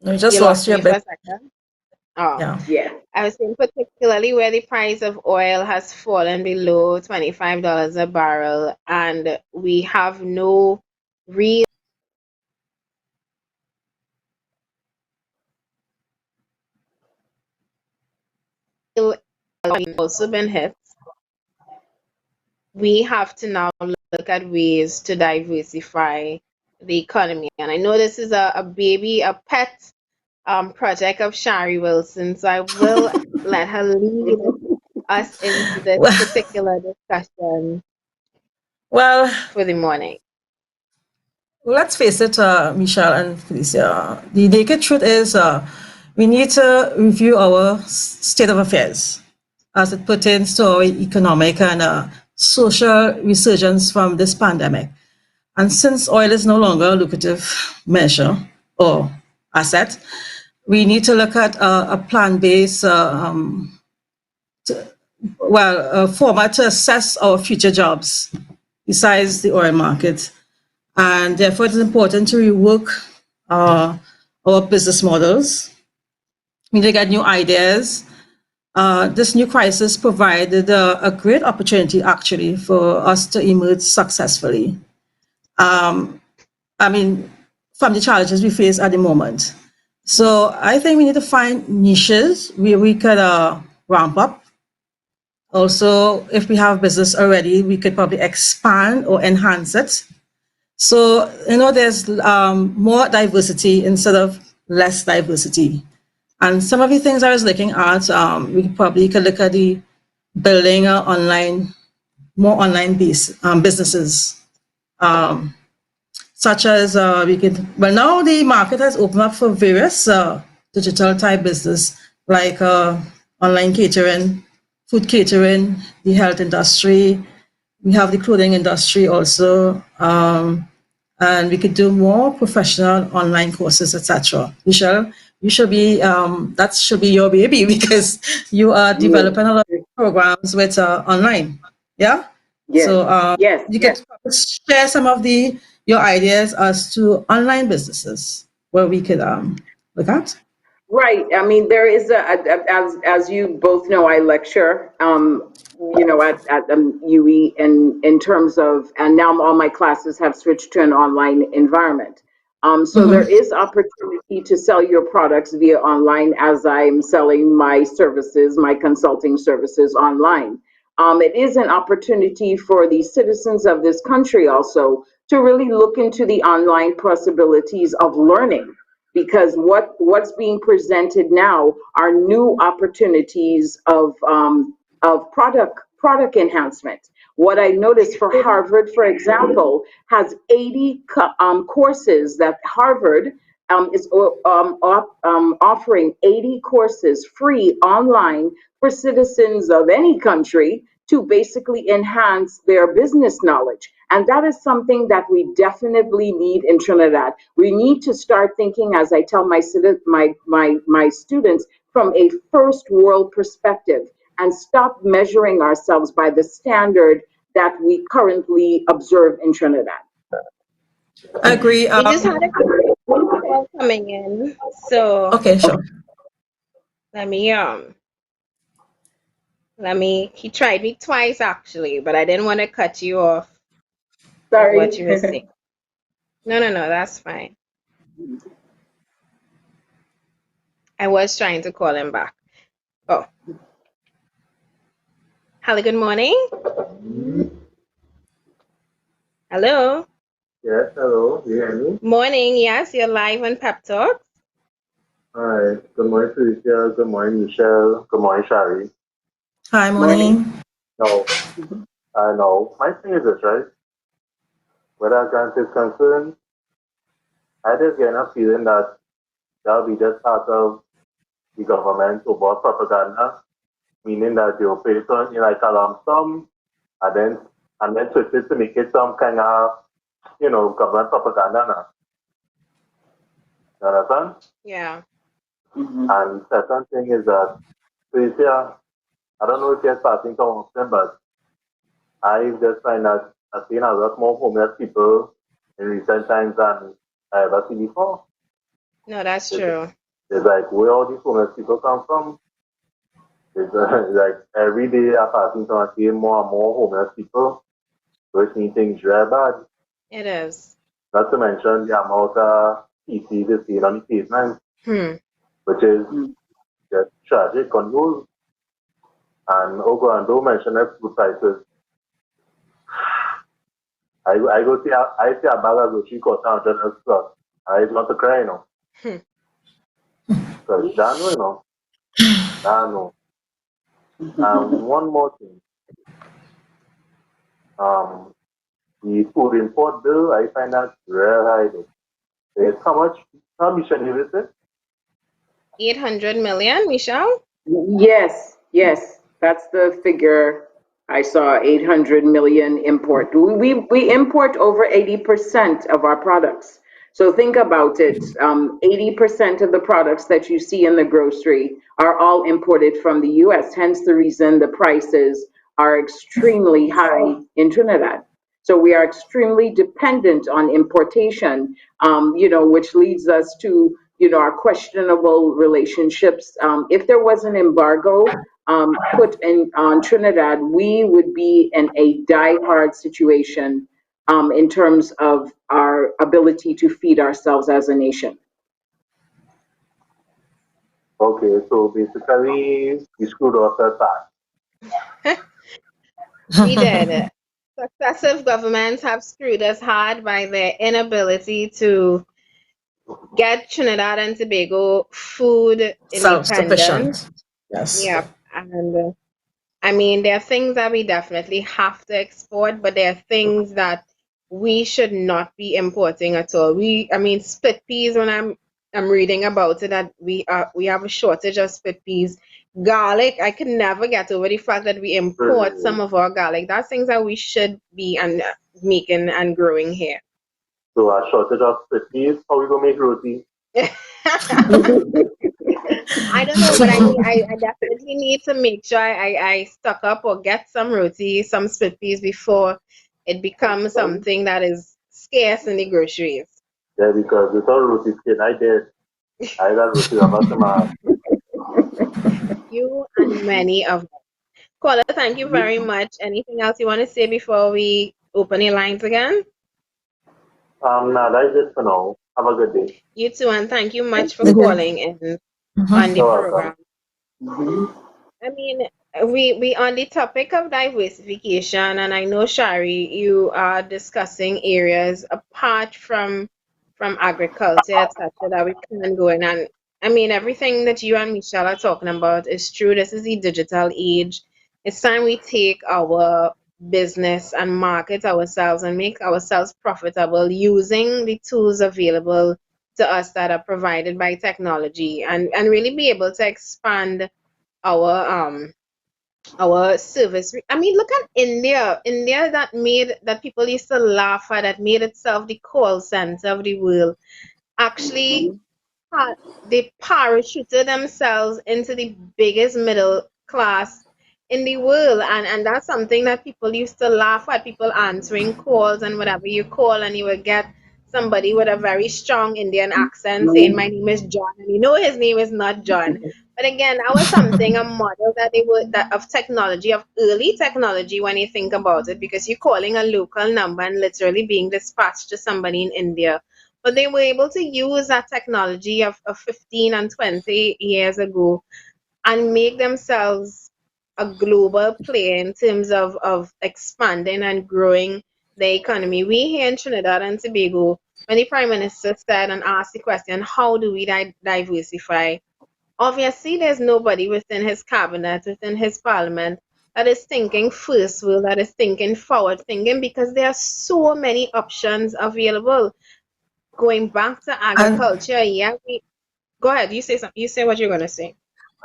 We just You lost lost you a me for bit. a second. Oh. Yeah. Yeah. I was saying particularly where the price of oil has fallen below $25 a barrel and we have no real also been hit. We have to now look at ways to diversify the economy. And I know this is a baby, a pet project of Shari Wilson, so I will let her lead us into this Well, particular discussion well, for the morning. let's face it, Michelle and Felicia. The naked truth is we need to review our state of affairs as it pertains to our economic and social resurgence from this pandemic. And since oil is no longer a lucrative measure or asset, we need to look at a plan-based, format to assess our future jobs besides the oil market. And therefore, it is important to rework our business models. We need to get new ideas. This new crisis provided a great opportunity, actually, for us to emerge successfully. I mean, from the challenges we face at the moment. So I think we need to find niches where we could ramp up. Also, if we have business already, we could probably expand or enhance it. So, there's more diversity instead of less diversity. And some of the things I was looking at, we probably could look at the building more online based businesses. Such as now the market has opened up for various digital type business like online catering, food catering, the health industry. We have the clothing industry also, and we could do more professional online courses, etc. Michelle, you should be that should be your baby because you are Yes. developing a lot of programs with online. Yeah. Yes. So Yes. you Yes. could share some of the your ideas as to online businesses where we could look at. Right. I mean, there is as you both know, I lecture. at UE, and in terms of, and now all my classes have switched to an online environment. So there is opportunity to sell your products via online, as I'm selling my services, my consulting services online. It is an opportunity for the citizens of this country also to really look into the online possibilities of learning, because what's being presented now are new opportunities of product enhancement. What I noticed for Harvard, for example, has 80 courses that Harvard is offering 80 courses free online for citizens of any country to basically enhance their business knowledge. And that is something that we definitely need in Trinidad. We need to start thinking, as I tell my students, from a first world perspective, and stop measuring ourselves by the standard that we currently observe in Trinidad. I agree. We just had a call coming in, so Okay, sure. let me he tried me twice actually, but I didn't want to cut you off with what you were Sorry. saying. No, that's fine. I was trying to call him back. Oh, hello, good morning. Hello. Yes, hello. You hear me? Morning, yes, you're live on Pep Talk. Hi. Good morning, Felicia. Good morning, Michelle. Good morning, Shari. Hi, Morning. morning. No, I know. My thing is this, right? Where that grant is concerned, I just get a feeling that that'll be just part of the government about propaganda, meaning that they'll pay it on like a lump sum and then switch it to make it some kind of, government propaganda now. You understand? Yeah. And second thing is that, Felicia, I don't know if you're starting to understand, but I just find that I've seen a lot more homeless people in recent times than I ever seen before. No, that's It's, true. it's like where all these homeless people come from. It's like every day I'm passing to see more and more homeless people, which means things very bad. It is. Not to mention the amount of feces is seen on the pavement, Hmm. which is just tragic on those. And Ogo and don't mention the food prices. I go see I see a bag of grocery cost $100 plus. I want to cry, Hmm. Because Dano. And one more thing, um, the food import bill, I find that very high. Though. It's how much should you say? 800 million, Michelle? Yes, that's the figure I saw. 800 million import. We import over 80% of our products. So think about it. 80% of the products that you see in the grocery are all imported from the US. Hence the reason the prices are extremely high in Trinidad. So we are extremely dependent on importation, which leads us to, our questionable relationships. If there was an embargo put in on Trinidad, we would be in a die-hard situation in terms of our ability to feed ourselves as a nation. Okay, so basically, we screwed ourselves back. We did. Successive governments have screwed us hard by their inability to get Trinidad and Tobago food independence. Self-sufficient. Yes. Yep. And I mean, there are things that we definitely have to export, but there are things that we should not be importing at all. I mean, split peas. When I'm reading about it, that we have a shortage of split peas. Garlic, I could never get over the fact that we import some of our garlic. That's things that we should be making and growing here. So a shortage of recipes, how we gonna make roti? I don't know, but I definitely need to make sure I stock up or get some roti, some split peas before it becomes something that is scarce in the groceries. Yeah, because without roti skin, I did. I got roti about my You and many of them. Caller, thank you very much. Anything else you want to say before we open your lines again? Nah, that's it for now. Have a good day. You too, and thank you much for Okay. calling in on the Mhm. You're welcome. program. I mean, we on the topic of diversification, and I know Shari, you are discussing areas apart from agriculture, etc., that we can go in. And I mean, everything that you and Michelle are talking about is true. This is the digital age. It's time we take our business and market ourselves and make ourselves profitable using the tools available to us that are provided by technology, and really be able to expand our our service. I mean, look at India. India that people used to laugh at, that made itself the call center of the world, actually they parachuted themselves into the biggest middle class in the world, and that's something that people used to laugh at, people answering calls and whatever you call, and you would get somebody with a very strong Indian accent saying my name is John, and you know his name is not John. But again, that was something, a model that they were, that of technology, of early technology, when you think about it, because you're calling a local number and literally being dispatched to somebody in India. But they were able to use that technology of 15 and 20 years ago and make themselves a global player in terms of expanding and growing the economy. We here in Trinidad and Tobago, when the Prime Minister said and asked the question, how do we diversify? Obviously, there's nobody within his cabinet, within his parliament, that is thinking first world, that is thinking forward thinking, because there are so many options available. Going back to And agriculture, yeah, go ahead. You say something. You say what you're gonna say.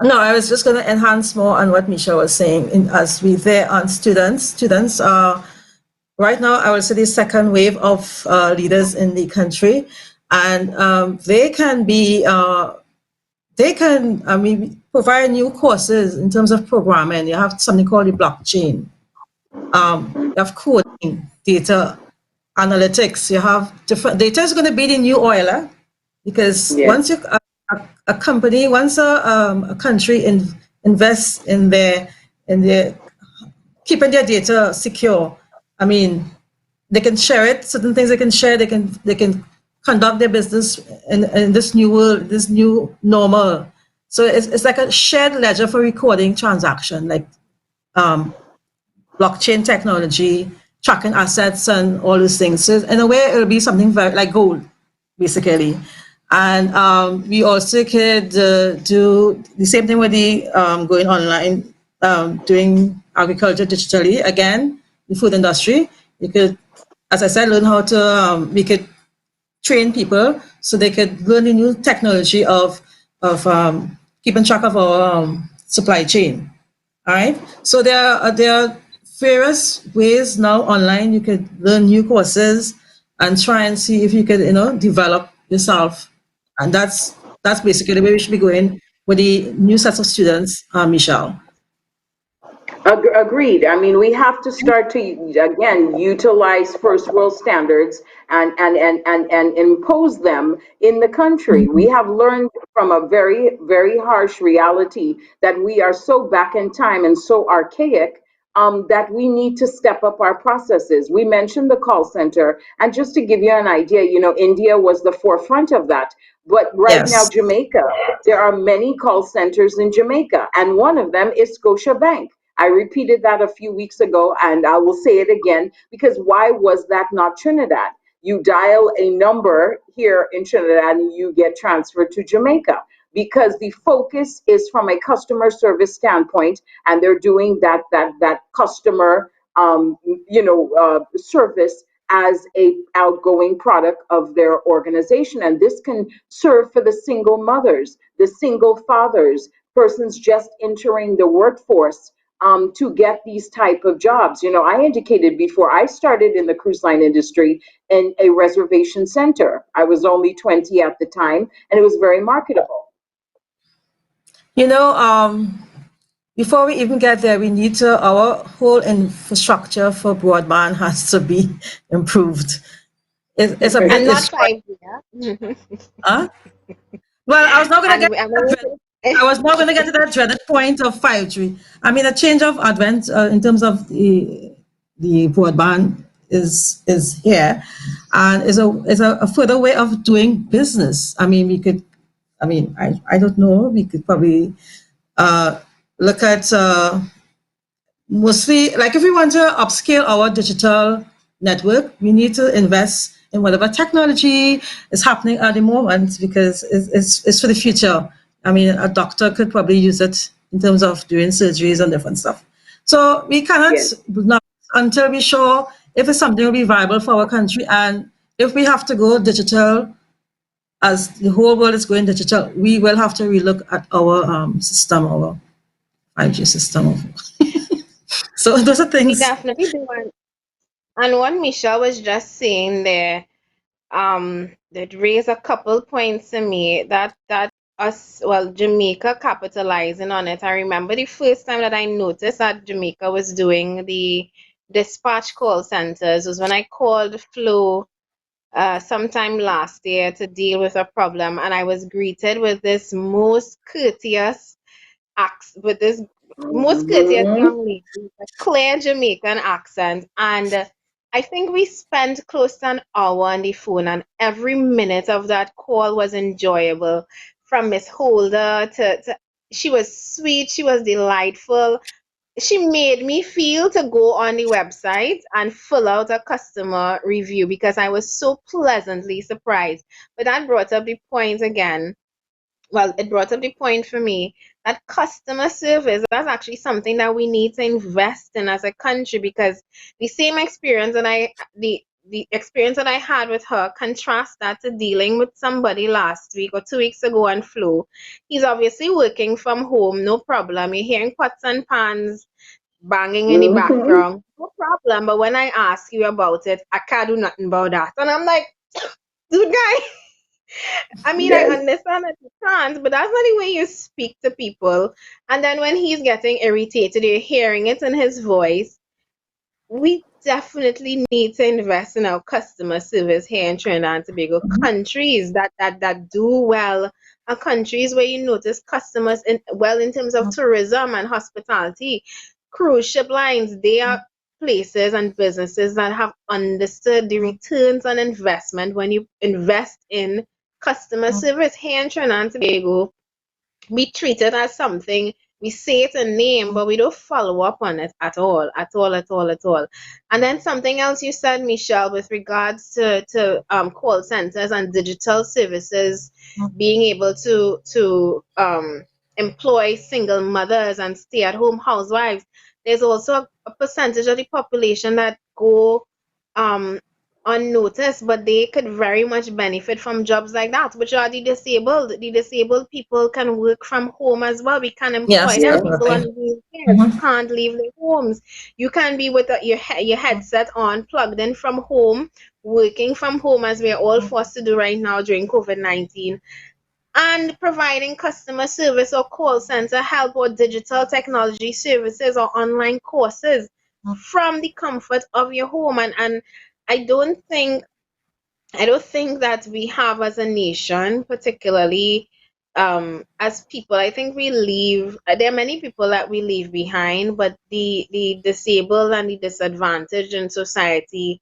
no, I was just going to enhance more on what Misha was saying. As we there on students are right now, I would say the second wave of leaders in the country, and they can, I mean, provide new courses in terms of programming. You have something called the blockchain. You have coding, data analytics. You have different data is going to be the new oil, because Yes. once a company, once a country invests in their keeping their data secure. I mean, they can share it. Certain things they can share. They can conduct their business in this new world, this new normal. So it's like a shared ledger for recording transaction, like um, blockchain technology, tracking assets, and all those things. So in a way, it'll be something very like gold, basically. And we also could do the same thing with the going online, doing agriculture digitally. Again, the food industry, you could, as I said, learn how to. We could train people so they could learn the new technology of keeping track of our supply chain. All right. So there are various ways now online you could learn new courses and try and see if you could develop yourself, and that's basically where we should be going with the new sets of students, Michelle. Agreed. I mean, we have to start to, again, utilize first world standards and impose them in the country. We have learned from a very, very harsh reality that we are so back in time and so archaic, that we need to step up our processes. We mentioned the call center, and just to give you an idea, India was the forefront of that. But right now, Yes. Jamaica, there are many call centers in Jamaica, and one of them is Scotiabank. I repeated that a few weeks ago, and I will say it again, because why was that not Trinidad? You dial a number here in Trinidad and you get transferred to Jamaica, because the focus is from a customer service standpoint, and they're doing that customer service as a outgoing product of their organization. And this can serve for the single mothers, the single fathers, persons just entering the workforce, to get these type of jobs. I indicated before, I started in the cruise line industry in a reservation center. I was only 20 at the time, and it was very marketable. You know, before we even get there, we need to, our whole infrastructure for broadband has to be improved. It's a bit, And not it's quite, 5G. Yeah? huh? Well, I was not going to get And that when we very I was not going to get to that dreaded point of 5G. I mean, a change of advent in terms of the broadband is here, and is a further way of doing business. I mean, we could. I mean, I don't know. We could probably uh, look at mostly like if we want to upscale our digital network, we need to invest in whatever technology is happening at the moment because it's for the future. I mean, a doctor could probably use it in terms of doing surgeries and different stuff. So we cannot Yes. not until we're sure if it's something will be viable for our country, and if we have to go digital as the whole world is going digital, we will have to relook at our system, our 5G system. So those are We things. definitely do. And what Michelle was just saying there, that raised a couple points to me that us, well, Jamaica capitalizing on it. I remember the first time that I noticed that Jamaica was doing the dispatch call centers was when I called Flo sometime last year to deal with a problem, and I was greeted with this most courteous with this most courteous Mm-hmm. young lady, with a clear Jamaican accent, and I think we spent close to an hour on the phone, and every minute of that call was enjoyable. From Miss Holder to she was sweet, she was delightful. She made me feel to go on the website and fill out a customer review because I was so pleasantly surprised. But that brought up the point again, well, it brought up the point for me that customer service, that's actually something that we need to invest in as a country, because the same experience that the experience that I had with her, contrast that to dealing with somebody last week or 2 weeks ago on Flo. He's obviously working from home, no problem. You're hearing pots and pans banging in the Mm-hmm. background, no problem. But when I ask you about it, I can't do nothing about that. And I'm like, dude, guy, I mean, I Yes. understand that you can't, but that's not the way you speak to people. And then when he's getting irritated, you're hearing it in his voice. We definitely need to invest in our customer service here in Trinidad and Tobago. Countries that do well are countries where you notice customers in terms of tourism and hospitality. Cruise ship lines, they are places and businesses that have understood the returns on investment when you invest in customer service here in Trinidad and Tobago. We treat it as something, we say it in name, but we don't follow up on it at all, at all, at all, at all. And then something else you said, Michelle, with regards to call centers and digital services being able to employ single mothers and stay-at-home housewives. There's also a percentage of the population that go um unnoticed, but they could very much benefit from jobs like that, which are the disabled. The disabled people can work from home as well. We can employ Yes, them. Yes. People on definitely. wheelchairs who Mhm. can't leave their homes. You can be with your headset on, plugged in from home, working from home as we're all forced to do right now during COVID-19, and providing customer service or call center help or digital technology services or online courses from the comfort of your home. And I don't think I don't think that we have as a nation, particularly as people, I think we leave, there are many people that we leave behind, but the disabled and the disadvantaged in society,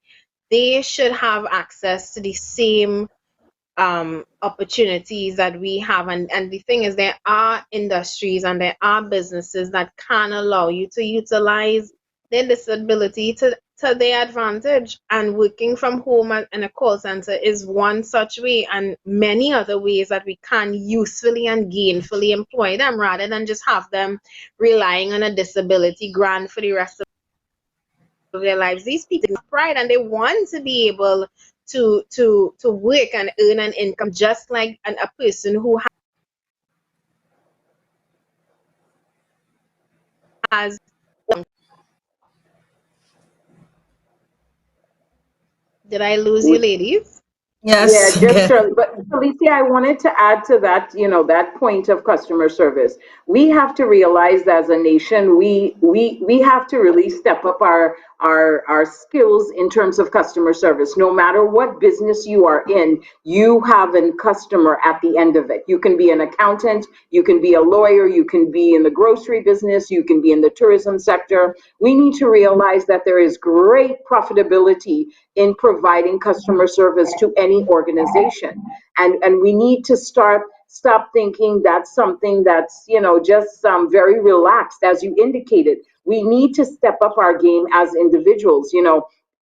they should have access to the same opportunities that we have. And the thing is, there are industries and there are businesses that can allow you to utilize their disability to their advantage, and working from home in a call center is one such way, and many other ways that we can usefully and gainfully employ them rather than just have them relying on a disability grant for the rest of their lives. These people have pride and they want to be able to work and earn an income just like a person who has. Did I lose you, We, ladies? Yeah, Yes, just okay. Shirley. But Felicia, I wanted to add to that, that point of customer service. We have to realize as a nation, we have to really step up our skills in terms of customer service. No matter what business you are in, you have a customer at the end of it. You can be an accountant, you can be a lawyer, you can be in the grocery business, you can be in the tourism sector. We need to realize that there is great profitability in providing customer service to any organization. And we need to stop thinking that's something that's, just very relaxed, as you indicated. We need to step up our game as individuals.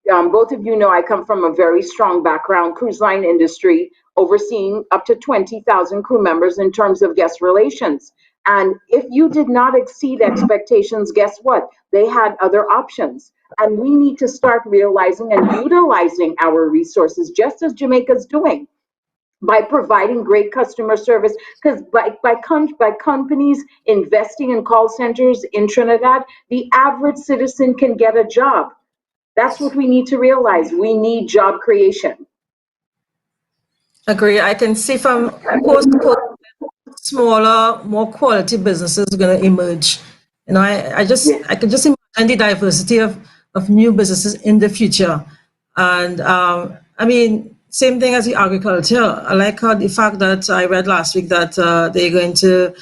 Both of you know I come from a very strong background, cruise line industry, overseeing up to 20,000 crew members in terms of guest relations. And if you did not exceed expectations, guess what? They had other options. And we need to start realizing and utilizing our resources, just as Jamaica's doing, by providing great customer service. Because by companies investing in call centers in Trinidad, the average citizen can get a job. That's what we need to realize. We need job creation. Agree. I can see from post smaller, more quality businesses are going to emerge. Yeah. I can just imagine the diversity of new businesses in the future. And I mean, same thing as the agriculture. I like how the fact that I read last week that they're going to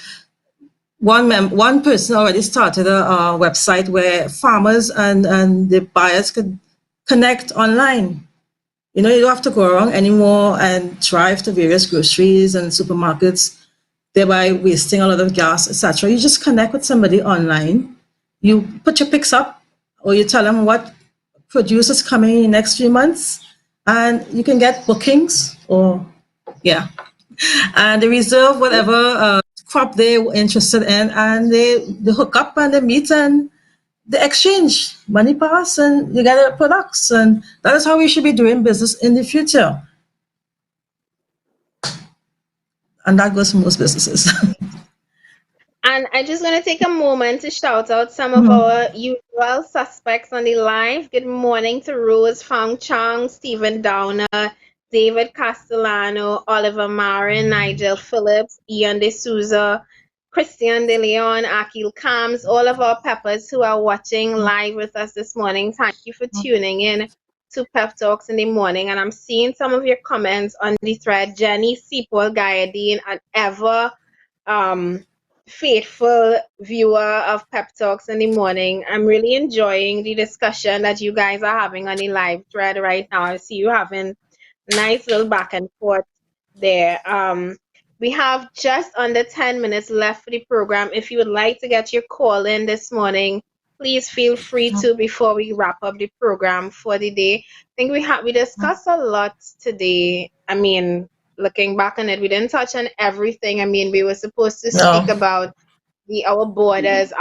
one person already started a website where farmers and the buyers could connect online. You don't have to go around anymore and drive to various groceries and supermarkets, thereby wasting a lot of gas, etc. You just connect with somebody online. You put your picks up, or you tell them what produce is coming in the next few months, and you can get bookings, or yeah, and they reserve whatever crop they're interested in, and they hook up and they meet and they exchange money pass and you get their products, and that is how we should be doing business in the future, and that goes for most businesses. And I just want to take a moment to shout out some of our usual suspects on the live. Good morning to Rose Fang Chang, Stephen Downer, David Castellano, Oliver Marin, Nigel Phillips, Ian De Souza, Christian De Leon, Akil Kams, all of our peppers who are watching live with us this morning. Thank you for tuning in to Pep Talks in the morning. And I'm seeing some of your comments on the thread. Jenny Seapol Gayadine, an ever um faithful viewer of Pep Talks in the morning. I'm really enjoying the discussion that you guys are having on the live thread right now. I see you having nice little back and forth there. We have just under 10 minutes left for the program. If you would like to get your call in this morning, please feel free to before we wrap up the program for the day. I think we discussed a lot today. I mean, looking back on it, we didn't touch on everything. I mean, we were supposed to speak No. about our borders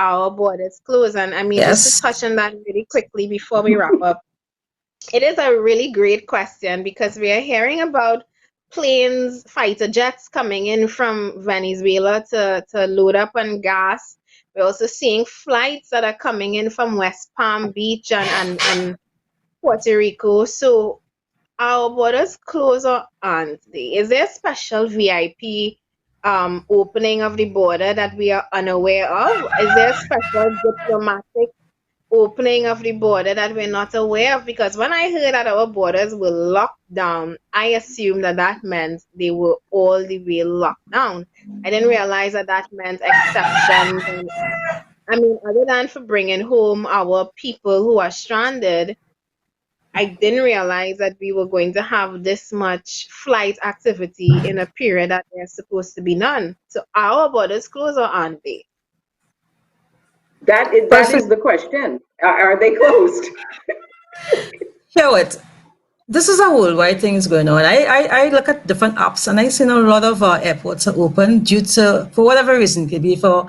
closed. And I mean, just to Yes. touch on that really quickly before we wrap up, it is a really great question because we are hearing about planes, fighter jets coming in from Venezuela to load up on gas. We're also seeing flights that are coming in from West Palm Beach and Puerto Rico. So our borders closed or aren't they? Is there a special VIP opening of the border that we are unaware of? Is there a special diplomatic opening of the border that we're not aware of? Because when I heard that our borders were locked down, I assumed that that meant they were all the way locked down. I didn't realize that that meant exceptions. And I mean, other than for bringing home our people who are stranded, I didn't realize that we were going to have this much flight activity in a period that there's supposed to be none. So are our borders closed or aren't they? Well, That is the question. Are they closed? hear it. This is a worldwide thing is going on. I look at different apps and I see a lot of airports are open due to, for whatever reason, it could be for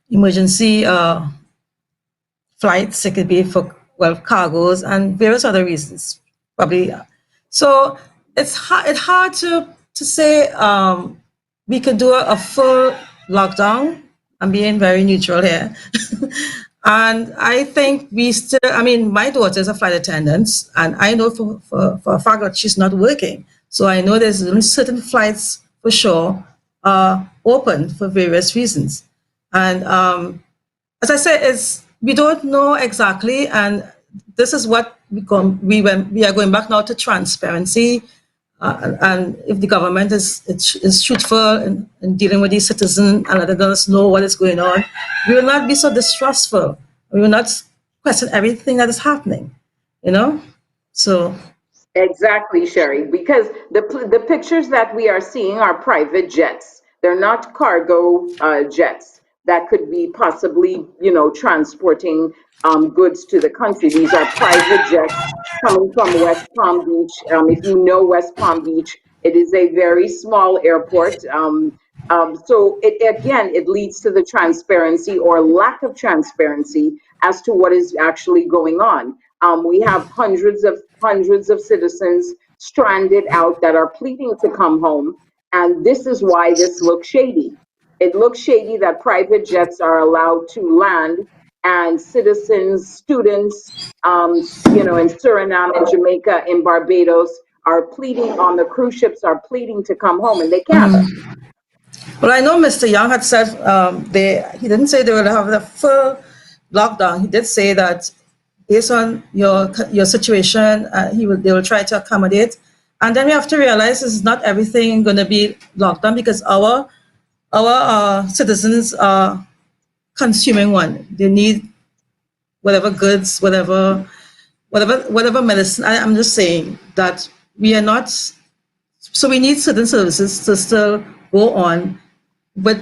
emergency flights, it could be for, well, cargoes and various other reasons, probably. So it's hard to say we could do a full lockdown. I'm being very neutral here. And I think I mean, my daughter is a flight attendant, and I know for a fact that she's not working. So I know there's only certain flights for sure are open for various reasons. And as I said, we don't know exactly, and this is what we are going back now to transparency. And if the government is truthful in dealing with these citizens and letting us know what is going on, we will not be so distrustful. We will not question everything that is happening, you know? So, Exactly, Sherry, because the pictures that we are seeing are private jets. They're not cargo jets that could be possibly, transporting goods to the country. These are private jets coming from West Palm Beach. If you know West Palm Beach, it is a very small airport. So it leads to the transparency or lack of transparency as to what is actually going on. We have hundreds of citizens stranded out that are pleading to come home, and this is why this looks shady. It looks shady that private jets are allowed to land, and citizens, students, in Suriname and Jamaica, in Barbados, are pleading on the cruise ships are pleading to come home, and they can't. well, I know Mr. Young had said he didn't say they will have the full lockdown. He did say that based on your situation, they will try to accommodate. And then we have to realize it's not everything going to be locked down because our citizens are consuming one. They need whatever goods, whatever medicine. I'm just saying that we are not. So we need certain services to still go on, but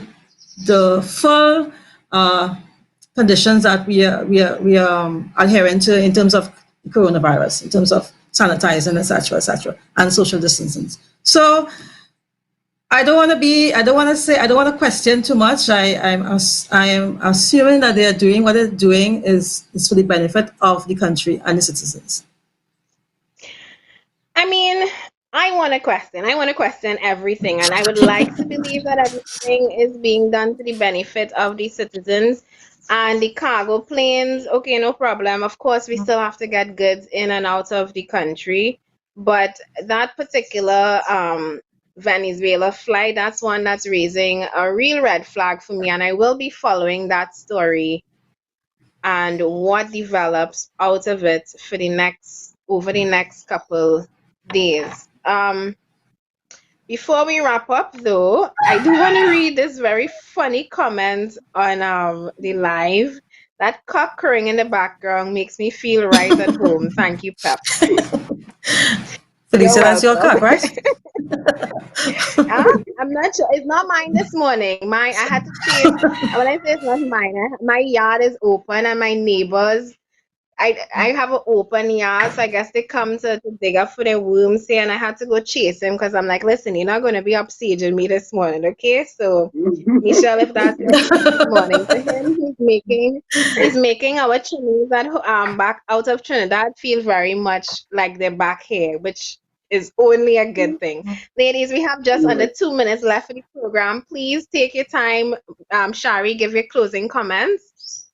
the full conditions that we are adhering to in terms of coronavirus, in terms of sanitizing, etc., and social distancing. So I don't want to question too much. I am assuming that they are doing what they're doing is for the benefit of the country and the citizens. I mean, I want to question. I want to question everything, and I would like to believe that everything is being done to the benefit of the citizens and the cargo planes. Okay, no problem. Of course, we still have to get goods in and out of the country, but that particular Venezuela flight, that's one that's raising a real red flag for me, and I will be following that story and what develops out of it for the next over the next couple days. Before we wrap up though, I do want to read this very funny comment on the live. That cock crowing in the background makes me feel right at home. Thank you, Pep. You're Felicia, that's your welcome. cock, right? Ah, I'm not sure. It's not mine this morning. Mine, I had to chase. When I say it's not mine, my yard is open and my neighbors I have an open yard, so I guess they come to dig up for their worms here, and I had to go chase him because I'm like, listen, you're not going to be upstaging me this morning, okay? So, Michelle, if that's your this morning to him, he's making our Chinese at back out of Trinidad feel very much like they're back here, which is only a good thing. Ladies, we have just under 2 minutes left for the program. Please take your time. Shari, give your closing comments.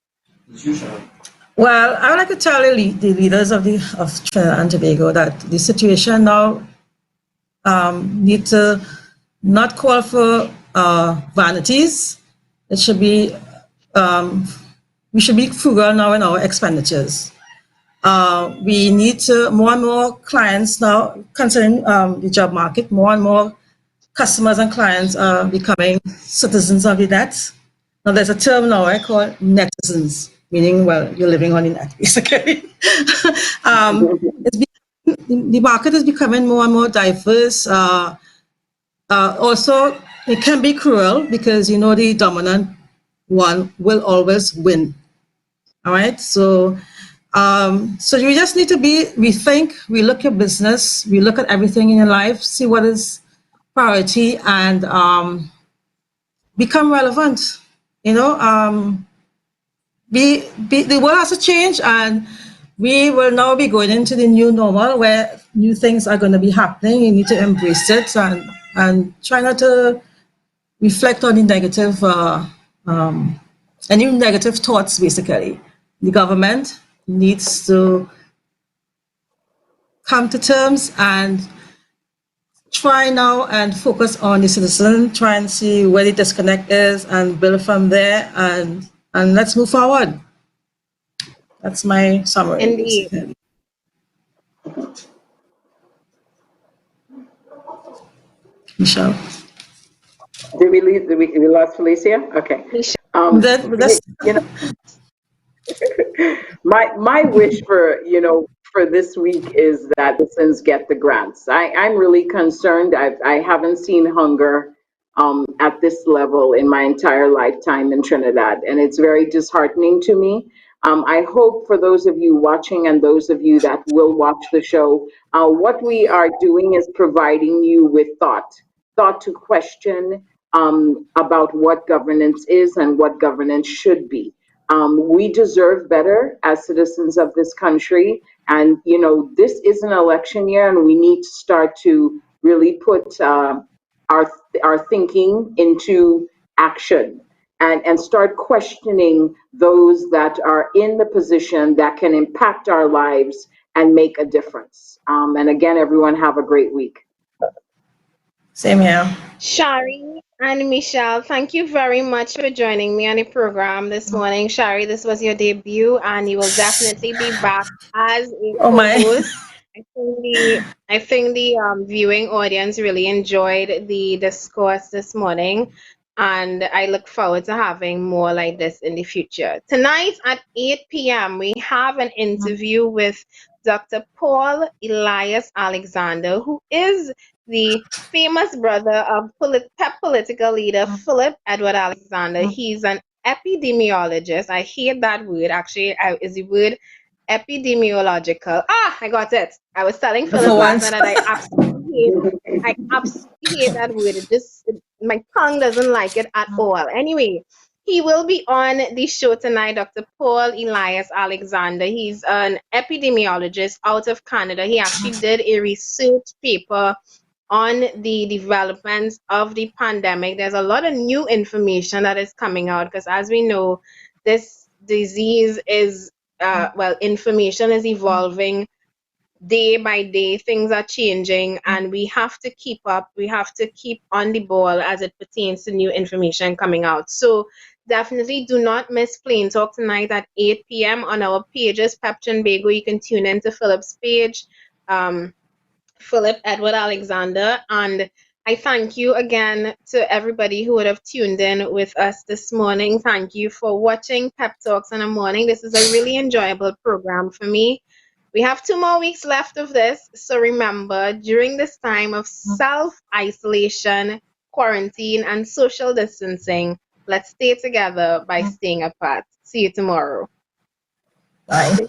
Well, I would like to tell the leaders of Trinidad and Tobago that the situation now need to not call for vanities. It should be we should be frugal now in our expenditures. We need to more and more clients now concerning the job market. More and more customers and clients are becoming citizens of the net. Now there's a term now I call netizens, meaning well you're living on the net basically. The market is becoming more and more diverse. Also, it can be cruel because the dominant one will always win. All right, so you just need to rethink, we look at business, we look at everything in your life, see what is priority, and become relevant. The world has to change, and we will now be going into the new normal where new things are going to be happening. You need to embrace it and try not to reflect on the any negative thoughts. Basically, the government needs to come to terms and try now and focus on the citizen, try and see where the disconnect is and build from there, and let's move forward. That's my summary, Indeed. basically. Michelle. We lost Felicia? Okay. That's You know, my wish for for this week is that citizens get the grants. I'm really concerned. I haven't seen hunger at this level in my entire lifetime in Trinidad, and it's very disheartening to me. I hope for those of you watching and those of you that will watch the show, what we are doing is providing you with thought to question about what governance is and what governance should be. We deserve better as citizens of this country. And, this is an election year, and we need to start to really put our, our thinking into action and start questioning those that are in the position that can impact our lives and make a difference. And again, everyone, have a great week. same here. Shari and Michelle, thank you very much for joining me on the program this morning. Shari, this was your debut, and you will definitely be back as a Oh my. co-host. I think the viewing audience really enjoyed the discourse this morning, and I look forward to having more like this in the future. Tonight at 8 p.m., we have an interview with Dr. Paul Elias Alexander, who is the famous brother of PEP political leader Philip Edward Alexander. He's an epidemiologist. I hate that word. Actually, is the word epidemiological. Ah, I got it. I was telling For Philip last night once. that I absolutely hate that word. My tongue doesn't like it at all. Anyway, he will be on the show tonight, Dr. Paul Elias Alexander. He's an epidemiologist out of Canada. He actually did a research paper on the developments of the pandemic. There's a lot of new information that is coming out because, as we know, this disease is, information is evolving day by day. Things are changing, and we have to keep up. We have to keep on the ball as it pertains to new information coming out. So, definitely do not miss Plain Talk tonight at 8 p.m. on our pages, Pep Bago. You can tune into Philip's page. Philip Edward Alexander. And I thank you again to everybody who would have tuned in with us this morning. Thank you for watching Pep Talks in the morning. This is a really enjoyable program for me. We have 2 more weeks left of this. So remember, during this time of self isolation, quarantine, and social distancing, let's stay together by staying apart. See you tomorrow. Bye.